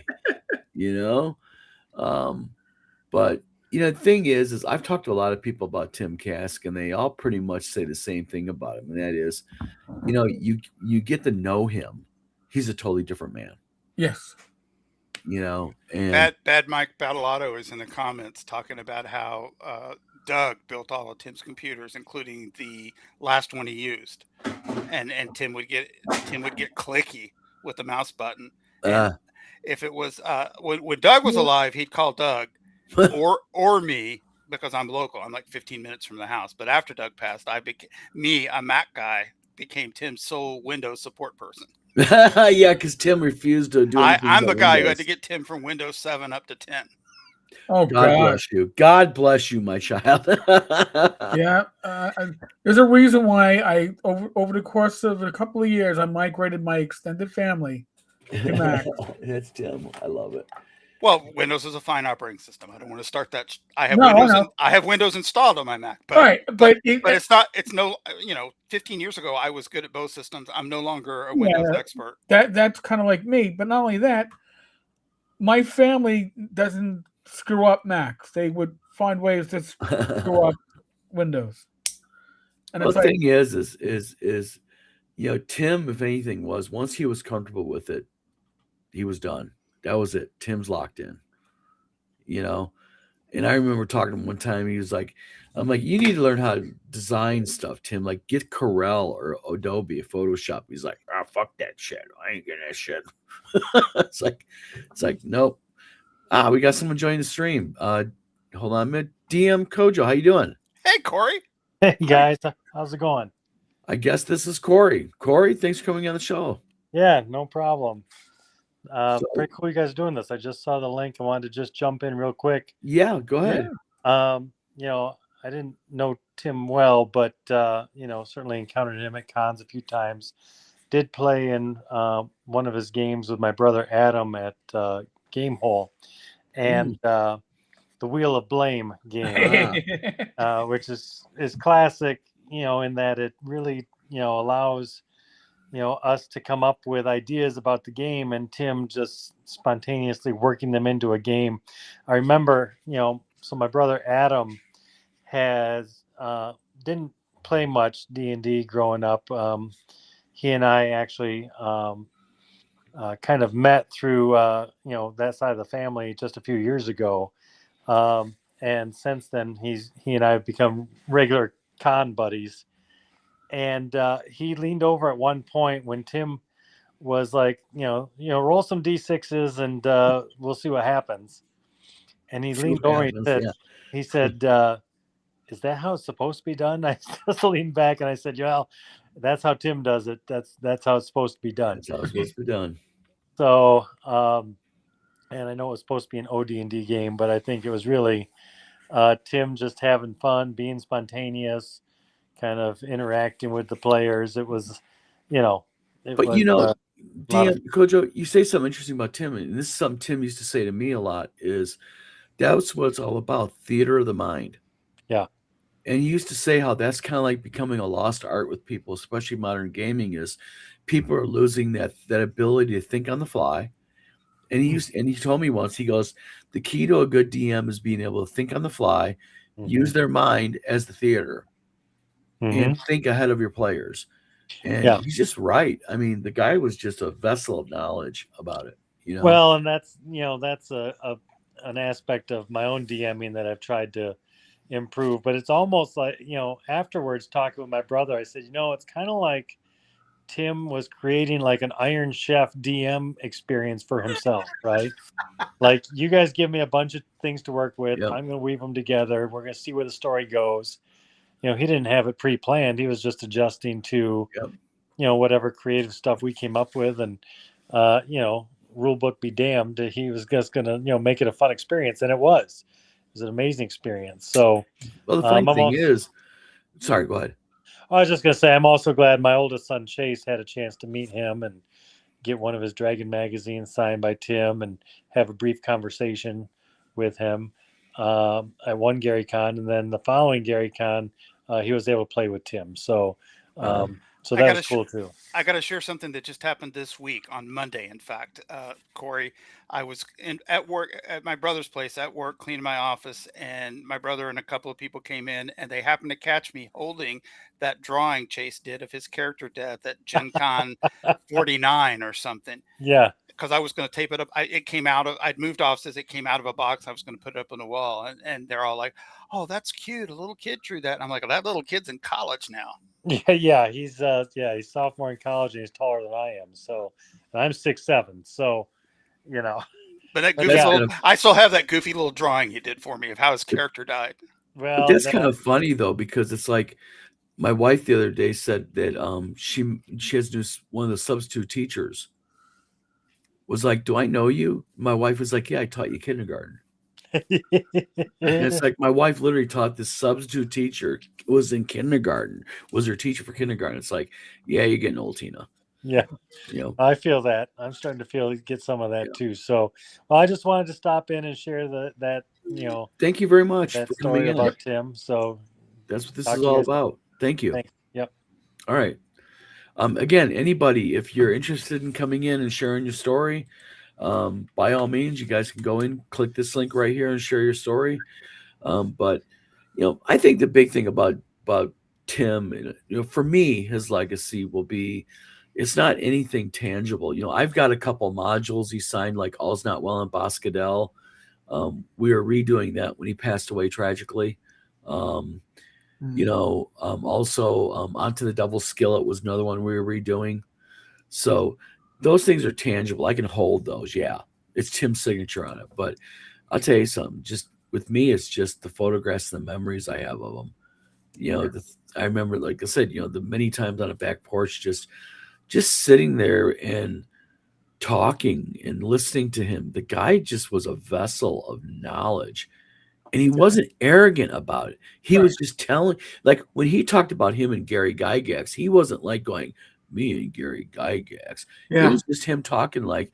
But The thing is I've talked to a lot of people about Tim Kask, and they all pretty much say the same thing about him, and that is, you get to know him. He's a totally different man, Yes. and Bad Mike Battleotto is in the comments talking about how Doug built all of Tim's computers, including the last one he used, and Tim would get clicky with the mouse button. And if it was when Doug was alive, he'd call Doug or me, because I'm local. I'm like 15 minutes from the house. But after Doug passed, a Mac guy, became Tim's sole Windows support person. yeah, because Tim refused to do anything. I'm the about guy who Windows. had to get Tim from Windows 7 up to 10. Oh God God. bless you. God bless you, my child. Yeah. There's a reason why I over the course of a couple of years I migrated my extended family to Mac. That's Tim. I love it. Well, Windows is a fine operating system. I don't want to start that. I have No, I Windows. know. I have Windows installed on my Mac. But, All right, but it's not. It's no. 15 years ago, I was good at both systems. I'm no longer a Windows expert. that's kind of like me. But not only that, my family doesn't screw up Macs. They would find ways to screw up Windows. And Well, it's the like, thing is Tim, if anything, was once he was comfortable with it, he was done. That was it. Tim's locked in. And I remember talking to him one time. He was like, I'm like, you need to learn how to design stuff, Tim. Like, get Corel or Adobe, Photoshop. He's like, fuck that shit. I ain't getting that shit. It's like, nope. We got someone joining the stream. Hold on a minute. DM Kojo, how you doing? Hey, Corey. Hey guys, how's it going? I guess this is Corey. Corey, thanks for coming on the show. Yeah, no problem. Pretty cool you guys are doing this. I just saw the link. I wanted to just jump in real quick. Yeah, go ahead. I didn't know Tim well, but certainly encountered him at cons a few times. Did play in one of his games with my brother Adam at Gamehole, and the Wheel of Blame game, which is classic. In that it really allows us to come up with ideas about the game, and Tim just spontaneously working them into a game. I remember, so my brother Adam didn't play much D&D growing up. He and I actually kind of met through that side of the family just a few years ago, and since then he and I have become regular con buddies. And he leaned over at one point when Tim was like, roll some D6s and we'll see what happens. And he leaned over and he said, is that how it's supposed to be done? I just leaned back and I said, well, that's how Tim does it. That's how it's supposed to be done. That's how it's supposed to be done. So, and I know it was supposed to be an OD&D game, but I think it was really Tim just having fun, being spontaneous, kind of interacting with the players. It was, DM Kojo, you say something interesting about Tim, and this is something Tim used to say to me a lot, is that's what it's all about, theater of the mind. Yeah. And he used to say how that's kind of like becoming a lost art with people, especially modern gaming, is people are losing that ability to think on the fly. And he told me once, he goes, the key to a good DM is being able to think on the fly, use their mind as the theater, and think ahead of your players. And he's just right. I mean, the guy was just a vessel of knowledge about it. Well, and that's an aspect of my own DMing that I've tried to improve. But it's almost like, afterwards talking with my brother, I said, it's kind of like Tim was creating like an Iron Chef DM experience for himself, right? Like, you guys give me a bunch of things to work with. Yep. I'm going to weave them together. We're going to see where the story goes. He didn't have it pre-planned. He was just adjusting to, whatever creative stuff we came up with, and, rule book be damned. He was just going to, make it a fun experience. And it was an amazing experience. So, well, the funny thing is, sorry, go ahead. I was just going to say, I'm also glad my oldest son, Chase, had a chance to meet him and get one of his Dragon magazines signed by Tim and have a brief conversation with him at one Gary Con. And then the following Gary Con, he was able to play with Tim. So So I that gotta was cool too. I got to share something that just happened this week on Monday. In fact, Corey, I was at work at my brother's place at work, cleaning my office, and my brother and a couple of people came in, and they happened to catch me holding that drawing Chase did of his character death at Gen Con 49 or something. Yeah. Because I was going to tape it up. It came out of, I'd moved offices. It came out of a box. I was going to put it up on the wall. And they're all like, oh, that's cute. A little kid drew that. And I'm like, well, that little kid's in college now. Yeah. He's sophomore in college and he's taller than I am. So, and I'm 6'7". So, you know. But that But goofy yeah. little, I still have that goofy little drawing he did for me of how his character died. Well, But that's no, kind of funny though, because it's like my wife the other day said that she has one of the substitute teachers was like, "Do I know you?" My wife was like, "Yeah, I taught you kindergarten." And it's like my wife literally taught this substitute teacher, was in kindergarten, was her teacher for kindergarten. It's like, yeah, you're getting old, Tina. yeah. You know, I feel that. I'm starting to get some of that too. So, well, I just wanted to stop in and share that thank you very much that for coming story in. about Tim. So, That's what this talk is to you all guys. about. Thank you. Thanks. Yep. All right. Again, anybody, if you're interested in coming in and sharing your story, by all means, you guys can go in, click this link right here, and share your story. But I think the big thing about Tim, for me, his legacy will be, it's not anything tangible. I've got a couple modules he signed, like All's Not Well in Boscadell. We were redoing that when he passed away tragically. Also Onto the Devil's Skillet was another one we were redoing. So those things are tangible. I can hold those. Yeah, it's Tim's signature on it. But I'll tell you something. Just with me, it's just the photographs and the memories I have of him. I remember, like I said, the many times on a back porch, just sitting there and talking and listening to him. The guy just was a vessel of knowledge. And he wasn't arrogant about it. He was just telling, like when he talked about him and Gary Gygax, he wasn't like going, me and Gary Gygax. It was just him talking like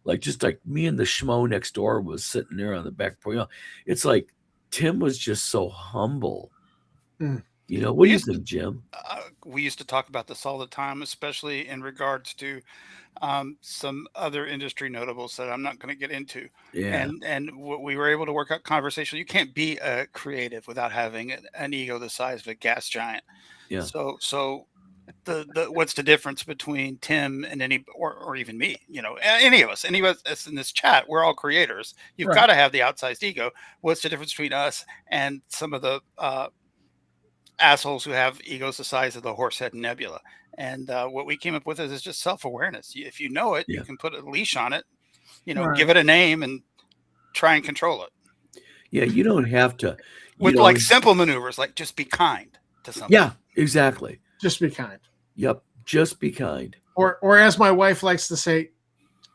me and the schmo next door was sitting there on the back porch. It's like Tim was just so humble. What do you think, Jim? We used to talk about this all the time, especially in regards to some other industry notables that I'm not going to get into. Yeah. And we were able to work out conversation. You can't be a creative without having an ego the size of a gas giant. Yeah. So what's the difference between Tim and or even me? Any of us in this chat, we're all creators. You've got to have the outsized ego. What's the difference between us and some of the assholes who have egos the size of the Horsehead Nebula? And what we came up with is just self-awareness. If you know it, you can put a leash on it, give it a name and try and control it. Yeah, you don't have to. With like simple maneuvers, like just be kind to someone. Yeah, exactly. Just be kind. Yep, just be kind. Or as my wife likes to say,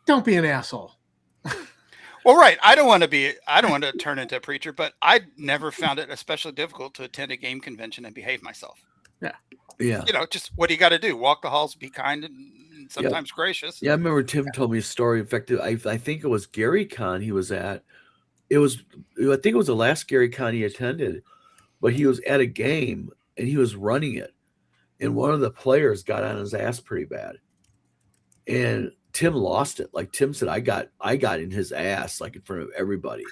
don't be an asshole. Well, right. I don't want to turn into a preacher, but I never found it especially difficult to attend a game convention and behave myself. Yeah. Just what do you got to do? Walk the halls, be kind and sometimes gracious. Yeah, I remember Tim told me a story. In fact, I think it was Gary Con he was at. I think it was the last Gary Con he attended, but he was at a game and he was running it. And one of the players got on his ass pretty bad. And Tim lost it. Like Tim said, I got in his ass, like in front of everybody.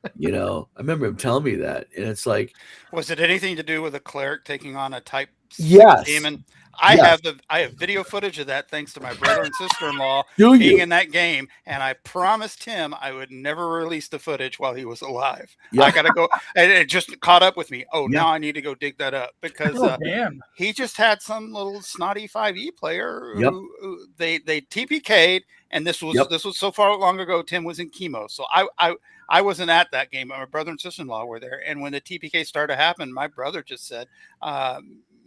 I remember him telling me that. And it's like, was it anything to do with a cleric taking on a type yes. demon? I have video footage of that thanks to my brother and sister-in-law Do being you? in that game, and I promised him I would never release the footage while he was alive. Yeah. I gotta go, and it just caught up with me. Oh, Yeah. now I need to go dig that up because Damn. he just had some little snotty 5e player Yep. who they TPK'd, and this was so far long ago. Tim was in chemo, so I wasn't at that game. My brother and sister-in-law were there, and when the TPK started to happen, my brother just said,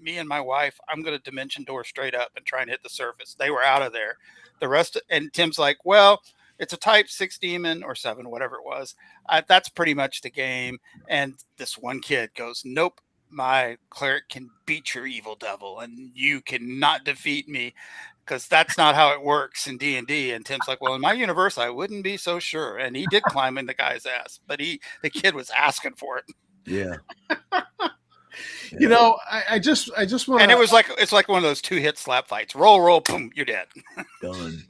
me and my wife, I'm going to dimension door straight up and try and hit the surface. They were out of there. The rest, and Tim's like, well, it's a type 6 demon or 7, whatever it was. That's pretty much the game. And this one kid goes, nope, my cleric can beat your evil devil and you cannot defeat me because that's not how it works in D&D. And Tim's like, well, in my universe, I wouldn't be so sure. And he did climb in the guy's ass, but the kid was asking for it. Yeah. You know, I just want to. And it's like one of those 2-hit slap fights. Roll, boom, you're dead. Done.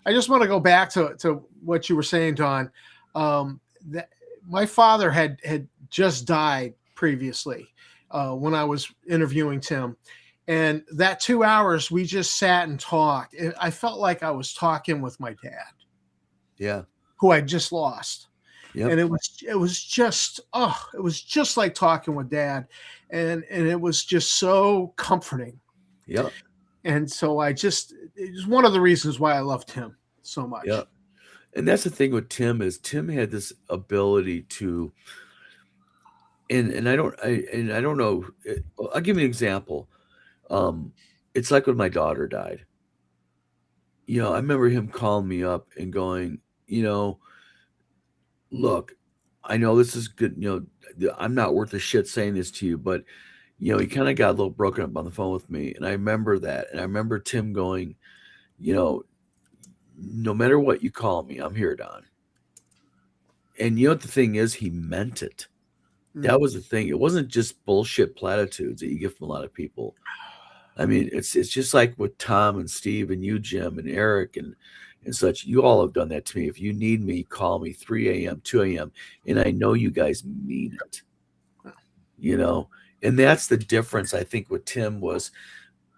I just want to go back to what you were saying, Don. That my father had just died previously when I was interviewing Tim, and that 2 hours we just sat and talked. I felt like I was talking with my dad, Yeah. who I just lost. Yep. And it was just like talking with Dad, and it was just so comforting. Yep. And so it was one of the reasons why I loved him so much. Yep. And that's the thing with Tim is Tim had this ability to, and I don't know. I'll give you an example. It's like when my daughter died. You know, I remember him calling me up and going, you know, look, I know this is good. You know, I'm not worth a shit saying this to you, but you know, he kind of got a little broken up on the phone with me, and I remember that. And I remember Tim going, you know, no matter what you call me, I'm here, Don. And you know what the thing is, he meant it. That was the thing. It wasn't just bullshit platitudes that you get from a lot of people. I mean, it's just like with Tom and Steve and you, Jim, and Eric and such. You all have done that to me. If you need me, call me 3 a.m., 2 a.m. And I know you guys mean it. You know, and that's the difference, I think, with Tim was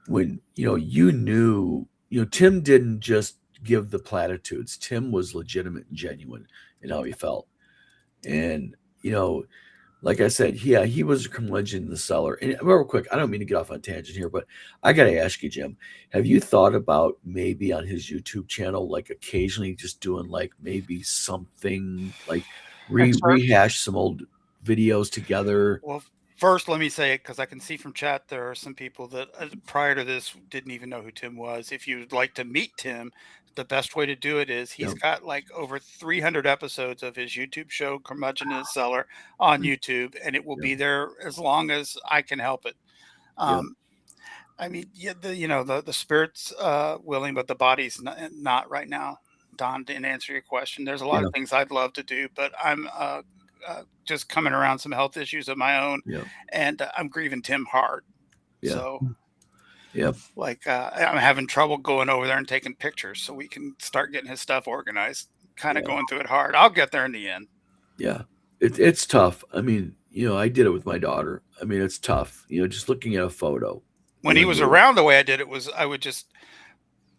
when, you knew, Tim didn't just give the platitudes. Tim was legitimate and genuine in how he felt. And, like I said, he was a curmudgeon in the cellar. And real quick, I don't mean to get off on a tangent here, but I got to ask you, Jim, have you thought about maybe on his YouTube channel, like occasionally just doing like maybe something like rehash some old videos together? Well, first, let me say it because I can see from chat there are some people that prior to this didn't even know who Tim was. If you'd like to meet Tim, the best way to do it is he's got like over 300 episodes of his YouTube show, Curmudgeon in the Cellar, on YouTube, and it will be there as long as I can help it. I mean, the spirit's willing, but the body's not right now. Don, didn't answer your question. There's a lot of things I'd love to do, but I'm just coming around some health issues of my own, and I'm grieving Tim hard. So, I'm having trouble going over there and taking pictures so we can start getting his stuff organized. Kind of going through it hard. I'll get there in the end. Yeah, it's tough. I mean, I did it with my daughter. I mean, it's tough. Just looking at a photo. When he was around, the way I did it was I would just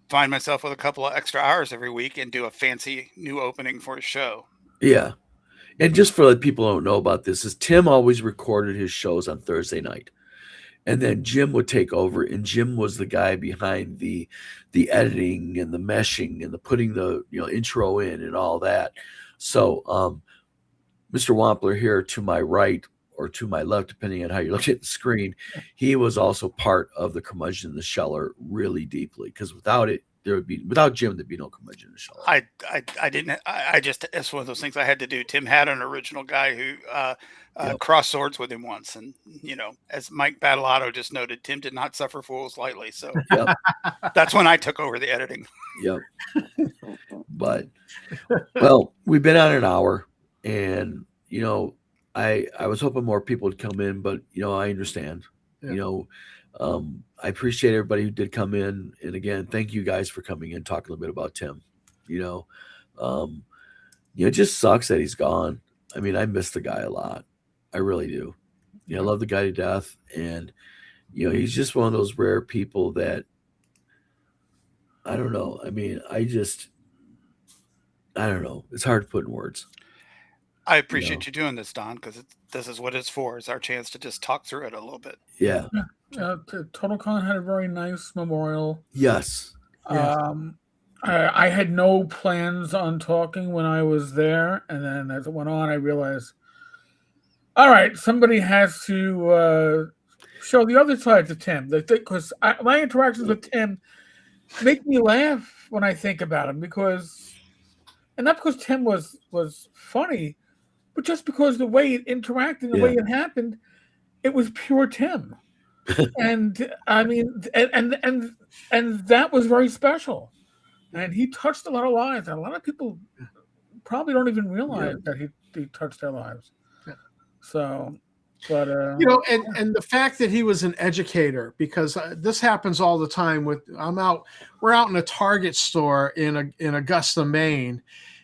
find myself with a couple of extra hours every week and do a fancy new opening for a show. Yeah. And just for the people who don't know about this, is Tim always recorded his shows on Thursday night. And then Jim would take over, and Jim was the guy behind the editing and the meshing and the putting the intro in and all that. So Mr. Wampler here to my right or to my left, depending on how you look at the screen, he was also part of the Curmudgeon in the Cellar really deeply, because without Jim, there'd be no Curmudgeon in the Cellar. I just, it's one of those things I had to do. Tim had an original guy who crossed swords with him once. And, as Mike Battleotto just noted, Tim did not suffer fools lightly. So that's when I took over the editing. But, well, we've been on an hour, and, I was hoping more people would come in, but, I understand, I appreciate everybody who did come in. And again, thank you guys for coming in, talking a little bit about Tim. It just sucks that he's gone. I mean, I miss the guy a lot. I really do. I love the guy to death. And, he's just one of those rare people that, I don't know. I mean, I don't know. It's hard to put in words. I appreciate you doing this, Don, because this is what it's for. It's our chance to just talk through it a little bit. Yeah. TotalCon had a very nice memorial. Yes. I had no plans on talking when I was there, and then as it went on, I realized, all right, somebody has to show the other side to Tim, because my interactions with Tim make me laugh when I think about him, and not because Tim was funny, but just because the way it interacted, the way it happened, it was pure Tim. And I mean, and that was very special. And he touched a lot of lives. And a lot of people probably don't even realize that he touched their lives. So But You know, and the fact that he was an educator, because this happens all the time. We're out in a Target store in Augusta, Maine,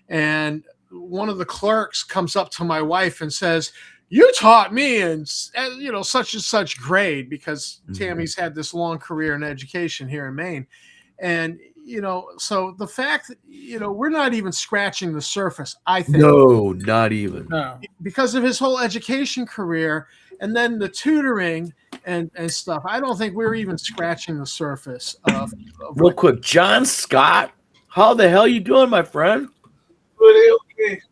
and one of the clerks comes up to my wife and says, "You taught me in such and such grade," because Tammy's had this long career in education here in Maine, and so the fact that we're not even scratching the surface, I think. No, not even. no. Because of his whole education career and then the tutoring and stuff. I don't think we're even scratching the surface of Real quick, John Scott, how the hell you doing, my friend? Okay.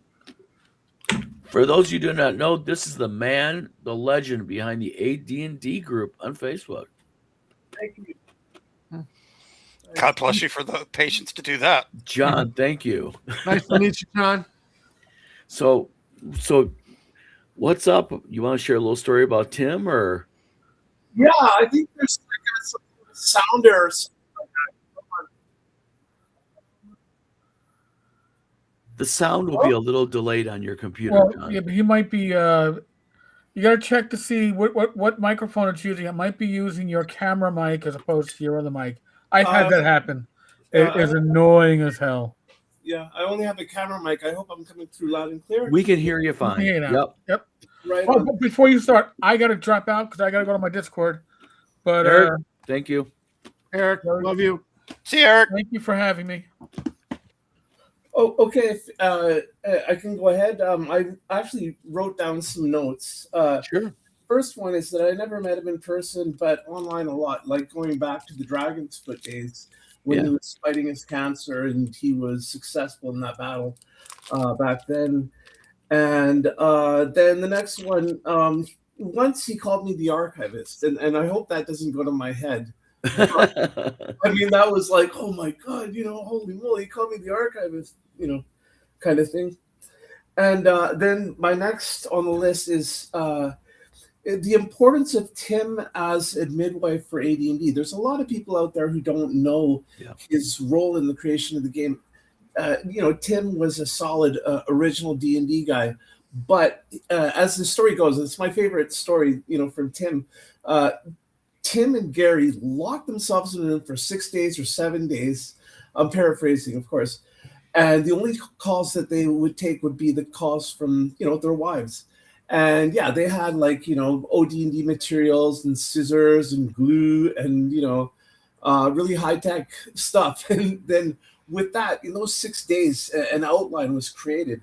For those of you who do not know, this is the man, the legend behind the AD&D group on Facebook. Thank you. God bless you for the patience to do that. John, thank you. Nice to meet you, John. So what's up? You want to share a little story about Tim, or? Yeah, I think there's like some sound errors. The sound will be a little delayed on your computer, Well, John. yeah, but he might be. You got to check to see what microphone it's using. It might be using your camera mic as opposed to your other mic. I've had that happen. It is annoying as hell. Yeah, I only have a camera mic. I hope I'm coming through loud and clear. We can hear you fine. Yeah, now. Yep. Right. Oh, but before you start, I got to drop out because I got to go to my Discord. But Eric, thank you. Eric, love you. See you, Eric. thank you for having me. Oh, okay. I can go ahead. I actually wrote down some notes. Sure. First one is that I never met him in person, but online a lot, like going back to the Dragon's Foot days when he was fighting his cancer and he was successful in that battle back then. And then the next one, once he called me the archivist, and I hope that doesn't go to my head. I mean, that was like, oh my God, holy moly, he called me the archivist, kind of thing. And then my next on the list is the importance of Tim as a midwife for AD&D. There's a lot of people out there who don't know his role in the creation of the game. Tim was a solid original D&D guy, but as the story goes, it's my favorite story, from Tim. Tim and Gary locked themselves in a room for 6 days or 7 days. I'm paraphrasing, of course. And the only calls that they would take would be the calls from, their wives. And yeah, they had like, OD&D materials and scissors and glue and, really high-tech stuff. And then with that, in those 6 days, an outline was created.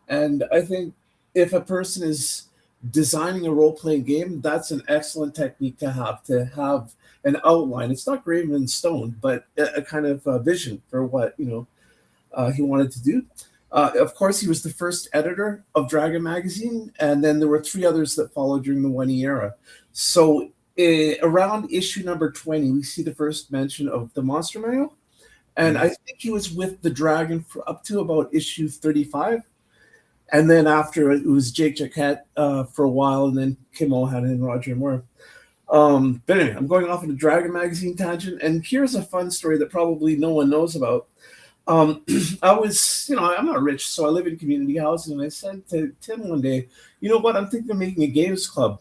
And I think if a person is designing a role-playing game, that's an excellent technique to have an outline. It's not graven in stone, but a kind of vision for what he wanted to do. Of course, he was the first editor of Dragon Magazine, and then there were 3 others that followed during the 1E era. So around issue number 20, we see the first mention of the Monster Manual, and I think he was with the Dragon for up to about issue 35. And then after it was Jake Jacquet for a while, and then Kim O'Hanlon and Roger Moore. But anyway, I'm going off on a Dragon Magazine tangent, and here's a fun story that probably no one knows about. I was, I'm not rich, so I live in community housing, and I said to Tim one day, you know what, I'm thinking of making a games club,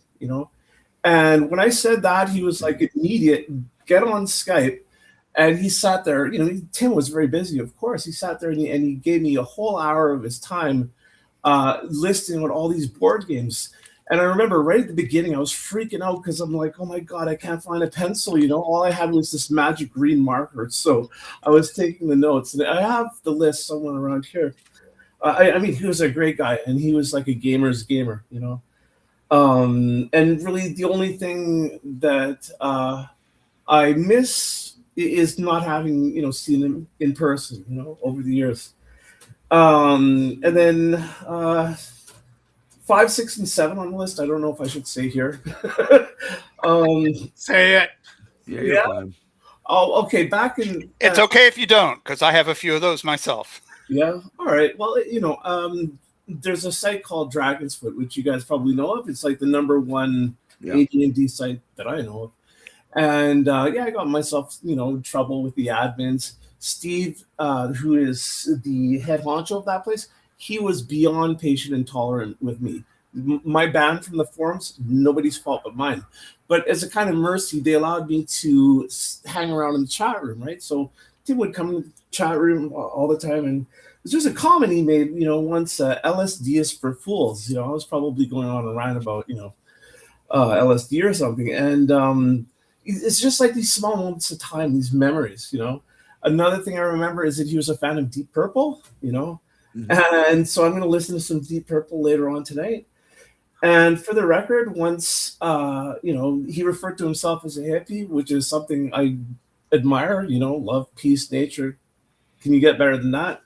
And when I said that, he was like, immediate, get on Skype. And he sat there, Tim was very busy, of course. He sat there and he gave me a whole hour of his time listing out all these board games. And I remember right at the beginning, I was freaking out because I'm like, oh my God, I can't find a pencil. All I had was this magic green marker. So I was taking the notes, and I have the list somewhere around here. I mean, he was a great guy, and he was like a gamer's gamer, And really the only thing that I miss is not having, seen him in person, over the years. And then 5, 6, and 7 on the list. I don't know if I should say here. Say it. Yeah, you're fine. Oh, okay. Back in. It's okay if you don't, because I have a few of those myself. Yeah. All right. Well, there's a site called Dragon's Foot, which you guys probably know of. It's like the #1 AD&D site that I know of. And I got myself, in trouble with the admins. Steve, who is the head honcho of that place, he was beyond patient and tolerant with me. my ban from the forums, nobody's fault but mine. But as a kind of mercy, they allowed me to hang around in the chat room, right? So Tim would come in the chat room all the time, and it's just a comment he made, once, LSD is for fools. I was probably going on a rant about, LSD or something. And it's just like these small moments of time, these memories, Another thing I remember is that he was a fan of Deep Purple, and so I'm going to listen to some Deep Purple later on tonight. And for the record, once, he referred to himself as a hippie, which is something I admire, love, peace, nature. Can you get better than that?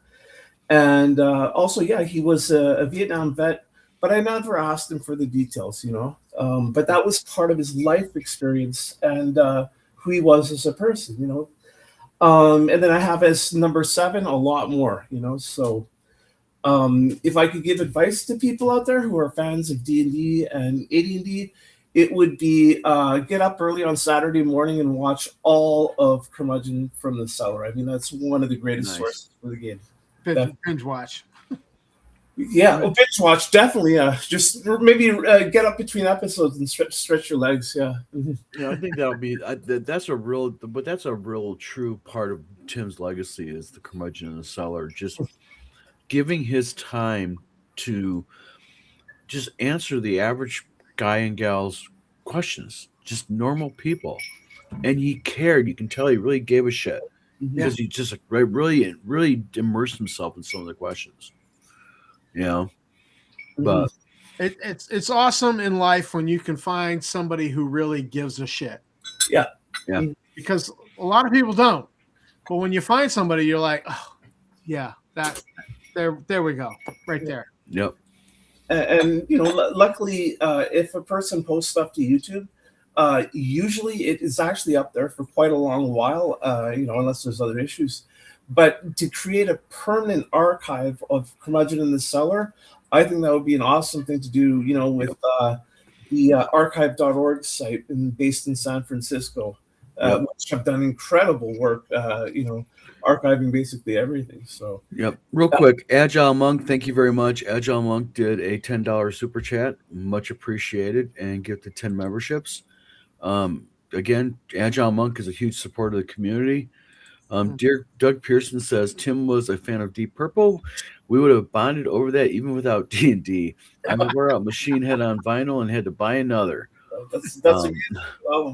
And also, yeah, he was a Vietnam vet, but I never asked him for the details, but that was part of his life experience and who he was as a person, and then I have as number 7, a lot more, so if I could give advice to people out there who are fans of D&D and AD&D, it would be get up early on Saturday morning and watch all of Curmudgeon from the Cellar. I mean, that's one of the greatest sources for the game. Binge watch. Yeah, binge watch, definitely. Just maybe get up between episodes and stretch your legs. Yeah. I think that'll be that's a real true part of Tim's legacy is the Curmudgeon in the Cellar. Just giving his time to just answer the average guy and gal's questions, just normal people, and he cared. You can tell he really gave a shit because he just really immersed himself in some of the questions. But it's awesome in life when you can find somebody who really gives a shit. Yeah. Because a lot of people don't. But when you find somebody, you're like, oh, yeah, there we go, right there. Yep. And luckily, if a person posts stuff to YouTube, usually it is actually up there for quite a long while. Unless there's other issues. But to create a permanent archive of Curmudgeon in the Cellar, I think that would be an awesome thing to do. With the archive.org site based in San Francisco, which have done incredible work. Archiving basically everything. So real quick, Agile Monk, thank you very much. Agile Monk did a $10 super chat, much appreciated, and gifted 10 memberships. Again, Agile Monk is a huge supporter of the community. Dear Doug Pearson says Tim was a fan of Deep Purple. We would have bonded over that even without D&D. I wore out Machine Head on vinyl and had to buy another. That's a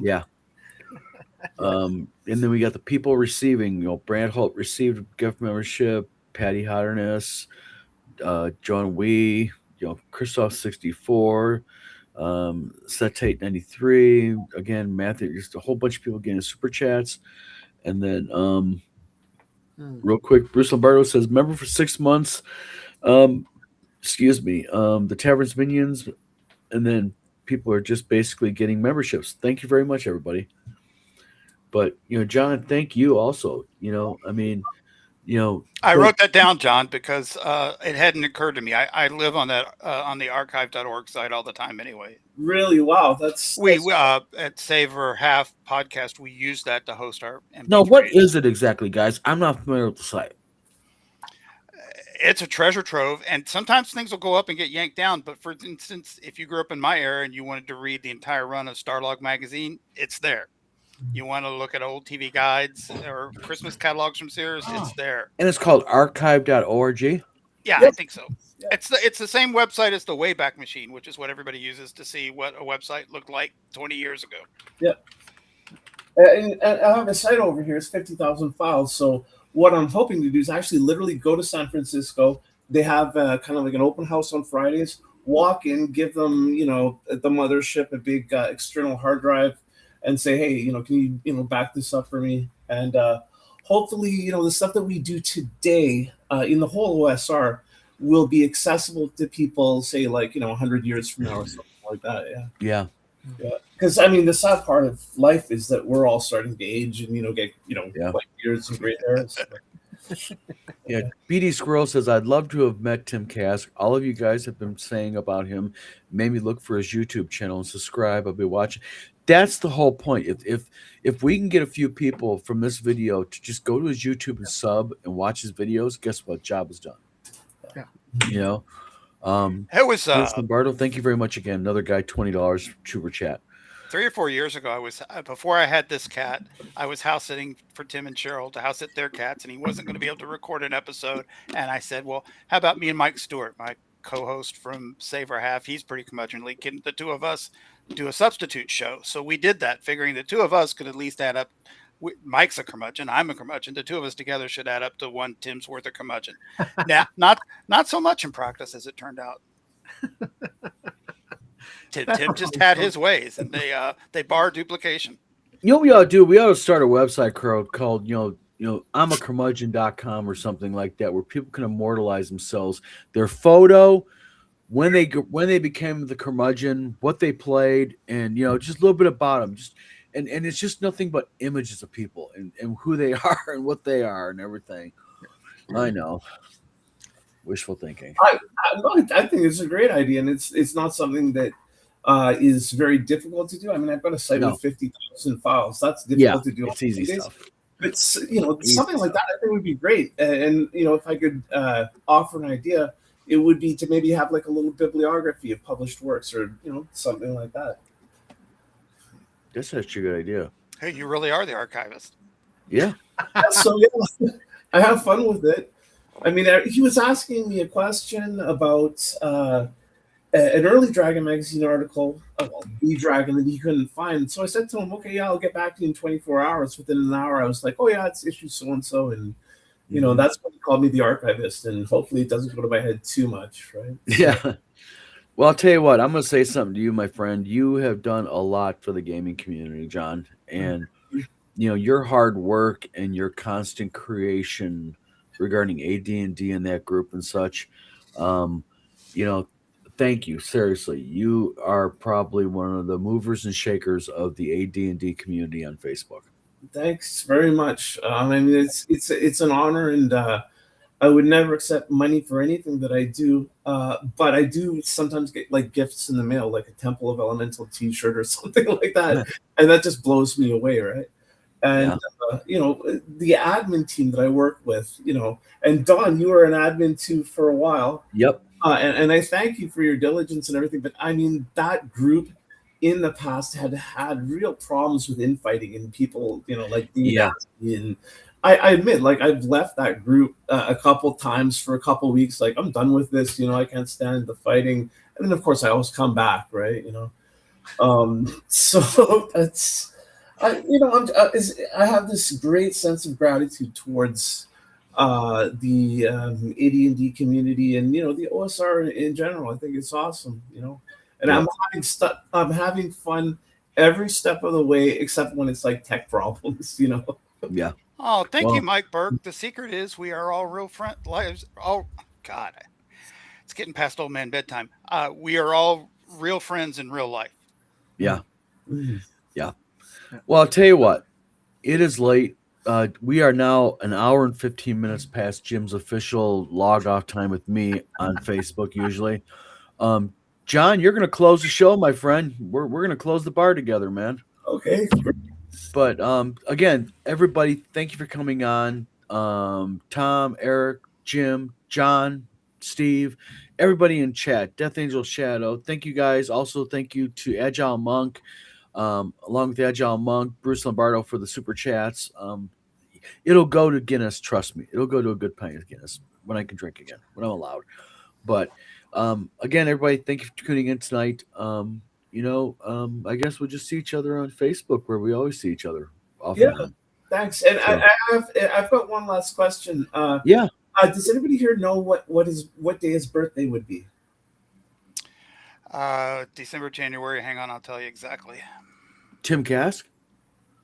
yeah. And then we got the people receiving. Brad Holt received gift membership. Patty Hotterness, John Wee, Christoph 64, Setate 93. Again, Matthew. Just a whole bunch of people getting super chats. And then, real quick, Bruce Lombardo says, member for 6 months. Excuse me. The Tavern's Minions. And then people are just basically getting memberships. Thank you very much, everybody. But, John, thank you also. I wrote that down, John, because it hadn't occurred to me. I live on that on the archive.org site all the time anyway. Really? Wow. We at Savor Half podcast, we use that to host our MP3s. No, what is it exactly, guys? I'm not familiar with the site. It's a treasure trove, and sometimes things will go up and get yanked down. But for instance, if you grew up in my era and you wanted to read the entire run of Starlog magazine, it's there. You want to look at old TV guides or Christmas catalogs from Sears, it's there. And it's called archive.org? Yeah, yep. I think so. Yeah. It's the same website as the Wayback Machine, which is what everybody uses to see what a website looked like 20 years ago. Yeah. And I have a site over here. It's 50,000 files. So what I'm hoping to do is actually literally go to San Francisco. They have kind of like an open house on Fridays. Walk in, give them, the mothership a big external hard drive, and say, hey, can you, back this up for me? And hopefully, the stuff that we do today in the whole OSR will be accessible to people, say, 100 years from now or something like that. Yeah. Because, the sad part of life is that we're all starting to age and, get, white beards and gray hair. Yeah, BD Squirrel says, I'd love to have met Tim Kask. All of you guys have been saying about him. Made me look for his YouTube channel and subscribe. I'll be watching. That's the whole point. If we can get a few people from this video to just go to his YouTube and sub and watch his videos, guess what? Job is done. Yeah. It was Bruce Lombardo, thank you very much again. Another guy, $20 super chat. 3 or 4 years ago. I was before I had this cat. I was house sitting for Tim and Cheryl to house sit their cats, and he wasn't going to be able to record an episode. And I said, "Well, how about me and Mike Stewart, my co-host from Save Our Half? He's pretty curmudgeonly. Can the two of us do a substitute show?" So we did that, figuring the two of us could at least add up. Mike's a curmudgeon. I'm a curmudgeon. The two of us together should add up to one Tim's worth of curmudgeon. Now, not so much in practice as it turned out. Tim just had his ways, and they bar duplication. You know what we ought to do? We ought to start a website called I'm a curmudgeon.com or something like that, where people can immortalize themselves, their photo, when they became the curmudgeon, what they played, and just a little bit about them. And it's just nothing but images of people and who they are and what they are and everything. I know. Wishful thinking. I think it's a great idea, and it's not something that is very difficult to do. I mean, I've got a site with 50,000 files. That's difficult to do. It's easy stuff. But something like that, I think would be great. And if I could offer an idea, it would be to maybe have like a little bibliography of published works, or something like that. That's actually a good idea. Hey, you really are the archivist. Yeah. So I have fun with it. I mean, he was asking me a question about an early Dragon magazine article, the Dragon, that he couldn't find. So I said to him, "Okay, yeah, I'll get back to you in 24 hours." Within an hour, I was like, "Oh yeah, it's issue so and so," and that's when he called me the archivist. And hopefully, it doesn't go to my head too much, right? Yeah. Well, I'll tell you what. I'm going to say something to you, my friend. You have done a lot for the gaming community, John, and your hard work and your constant creation regarding AD&D and that group and such. Thank you. Seriously, you are probably one of the movers and shakers of the AD&D community on Facebook. Thanks very much. I mean, it's an honor, and I would never accept money for anything that I do. But I do sometimes get like gifts in the mail, like a Temple of Elemental T-shirt or something like that, and that just blows me away, right? And the admin team that I work with, and Don, you were an admin too for a while. Yep. And I thank you for your diligence and everything. But I mean, that group in the past had real problems with infighting and people, and I admit, like, I've left that group a couple times for a couple weeks. Like, I'm done with this. I can't stand the fighting. And then, of course, I always come back, right? So that's. I have this great sense of gratitude towards the AD&D community and the OSR in general. I think it's awesome, and I'm having fun every step of the way, except when it's like tech problems, Yeah. Oh, thank you, Mike Burke. The secret is we are all real friends. Oh God, it's getting past old man bedtime. We are all real friends in real life. Yeah. Yeah. Well, I'll tell you what, it is late. We are now an hour and 15 minutes past Jim's official log off time with me on Facebook usually. John, you're going to close the show, my friend. We're going to close the bar together, man. Okay. But again, everybody, thank you for coming on. Tom, Eric, Jim, John, Steve, everybody in chat, Death Angel Shadow. Thank you guys. Also, thank you to Agile Monk. Along with the Agile Monk, Bruce Lombardo for the super chats. It'll go to Guinness, trust me. It'll go to a good pint of Guinness when I can drink again, when I'm allowed. But again, everybody, thank you for tuning in tonight. I guess we'll just see each other on Facebook, where we always see each other often. Yeah, thanks. And so, I've got one last question. Does anybody here know what day his birthday would be? December, January. Hang on, I'll tell you exactly. Tim Kask?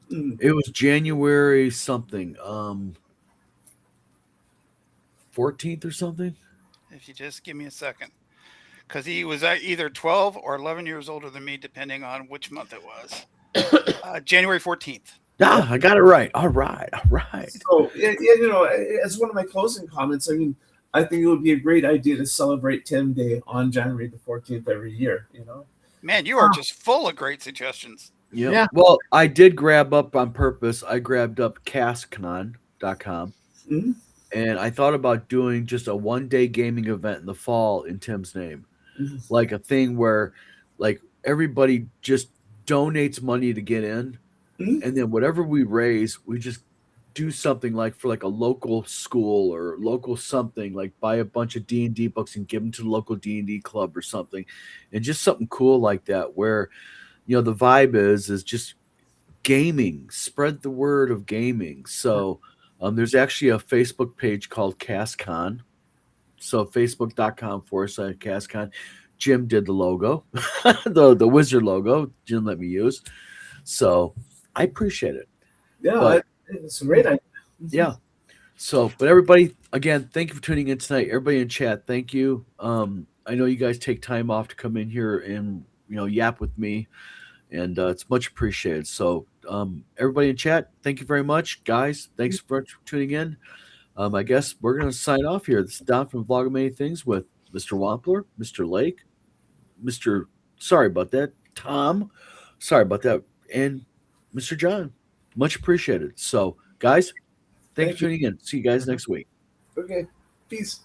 It was January something. 14th or something? If you just give me a second. Because he was either 12 or 11 years older than me, depending on which month it was. January 14th. Ah, I got it right. All right. So, as one of my closing comments, I mean, I think it would be a great idea to celebrate Tim Day on January the 14th every year, Man, you are just full of great suggestions. Yeah. Well, I did grab up on purpose. I grabbed up caskcon.com and I thought about doing just a 1-day gaming event in the fall in Tim's name, Mhm. like a thing where, like, everybody just donates money to get in, Mhm. and then whatever we raise, we just do something like for like a local school or local something, like buy a bunch of D&D books and give them to the local D&D club or something, and just something cool like that where, the vibe is just gaming, spread the word of gaming. So there's actually a Facebook page called CastCon. So facebook.com/CastCon. Jim did the logo, the wizard logo. Jim let me use. So I appreciate it. Yeah, But it's a great idea. yeah. So, but everybody, again, thank you for tuning in tonight. Everybody in chat, thank you. I know you guys take time off to come in here and yap with me, and it's much appreciated. So, everybody in chat, thank you very much, guys. Thanks for tuning in. I guess we're gonna sign off here. This is Don from Vlog of Many Things with Mr. Wampler, Mr. Lake, Mr. Sorry about that, Tom. Sorry about that, and Mr. John. Much appreciated. So, guys, thanks Thank for tuning in. See you guys next week. Okay, peace.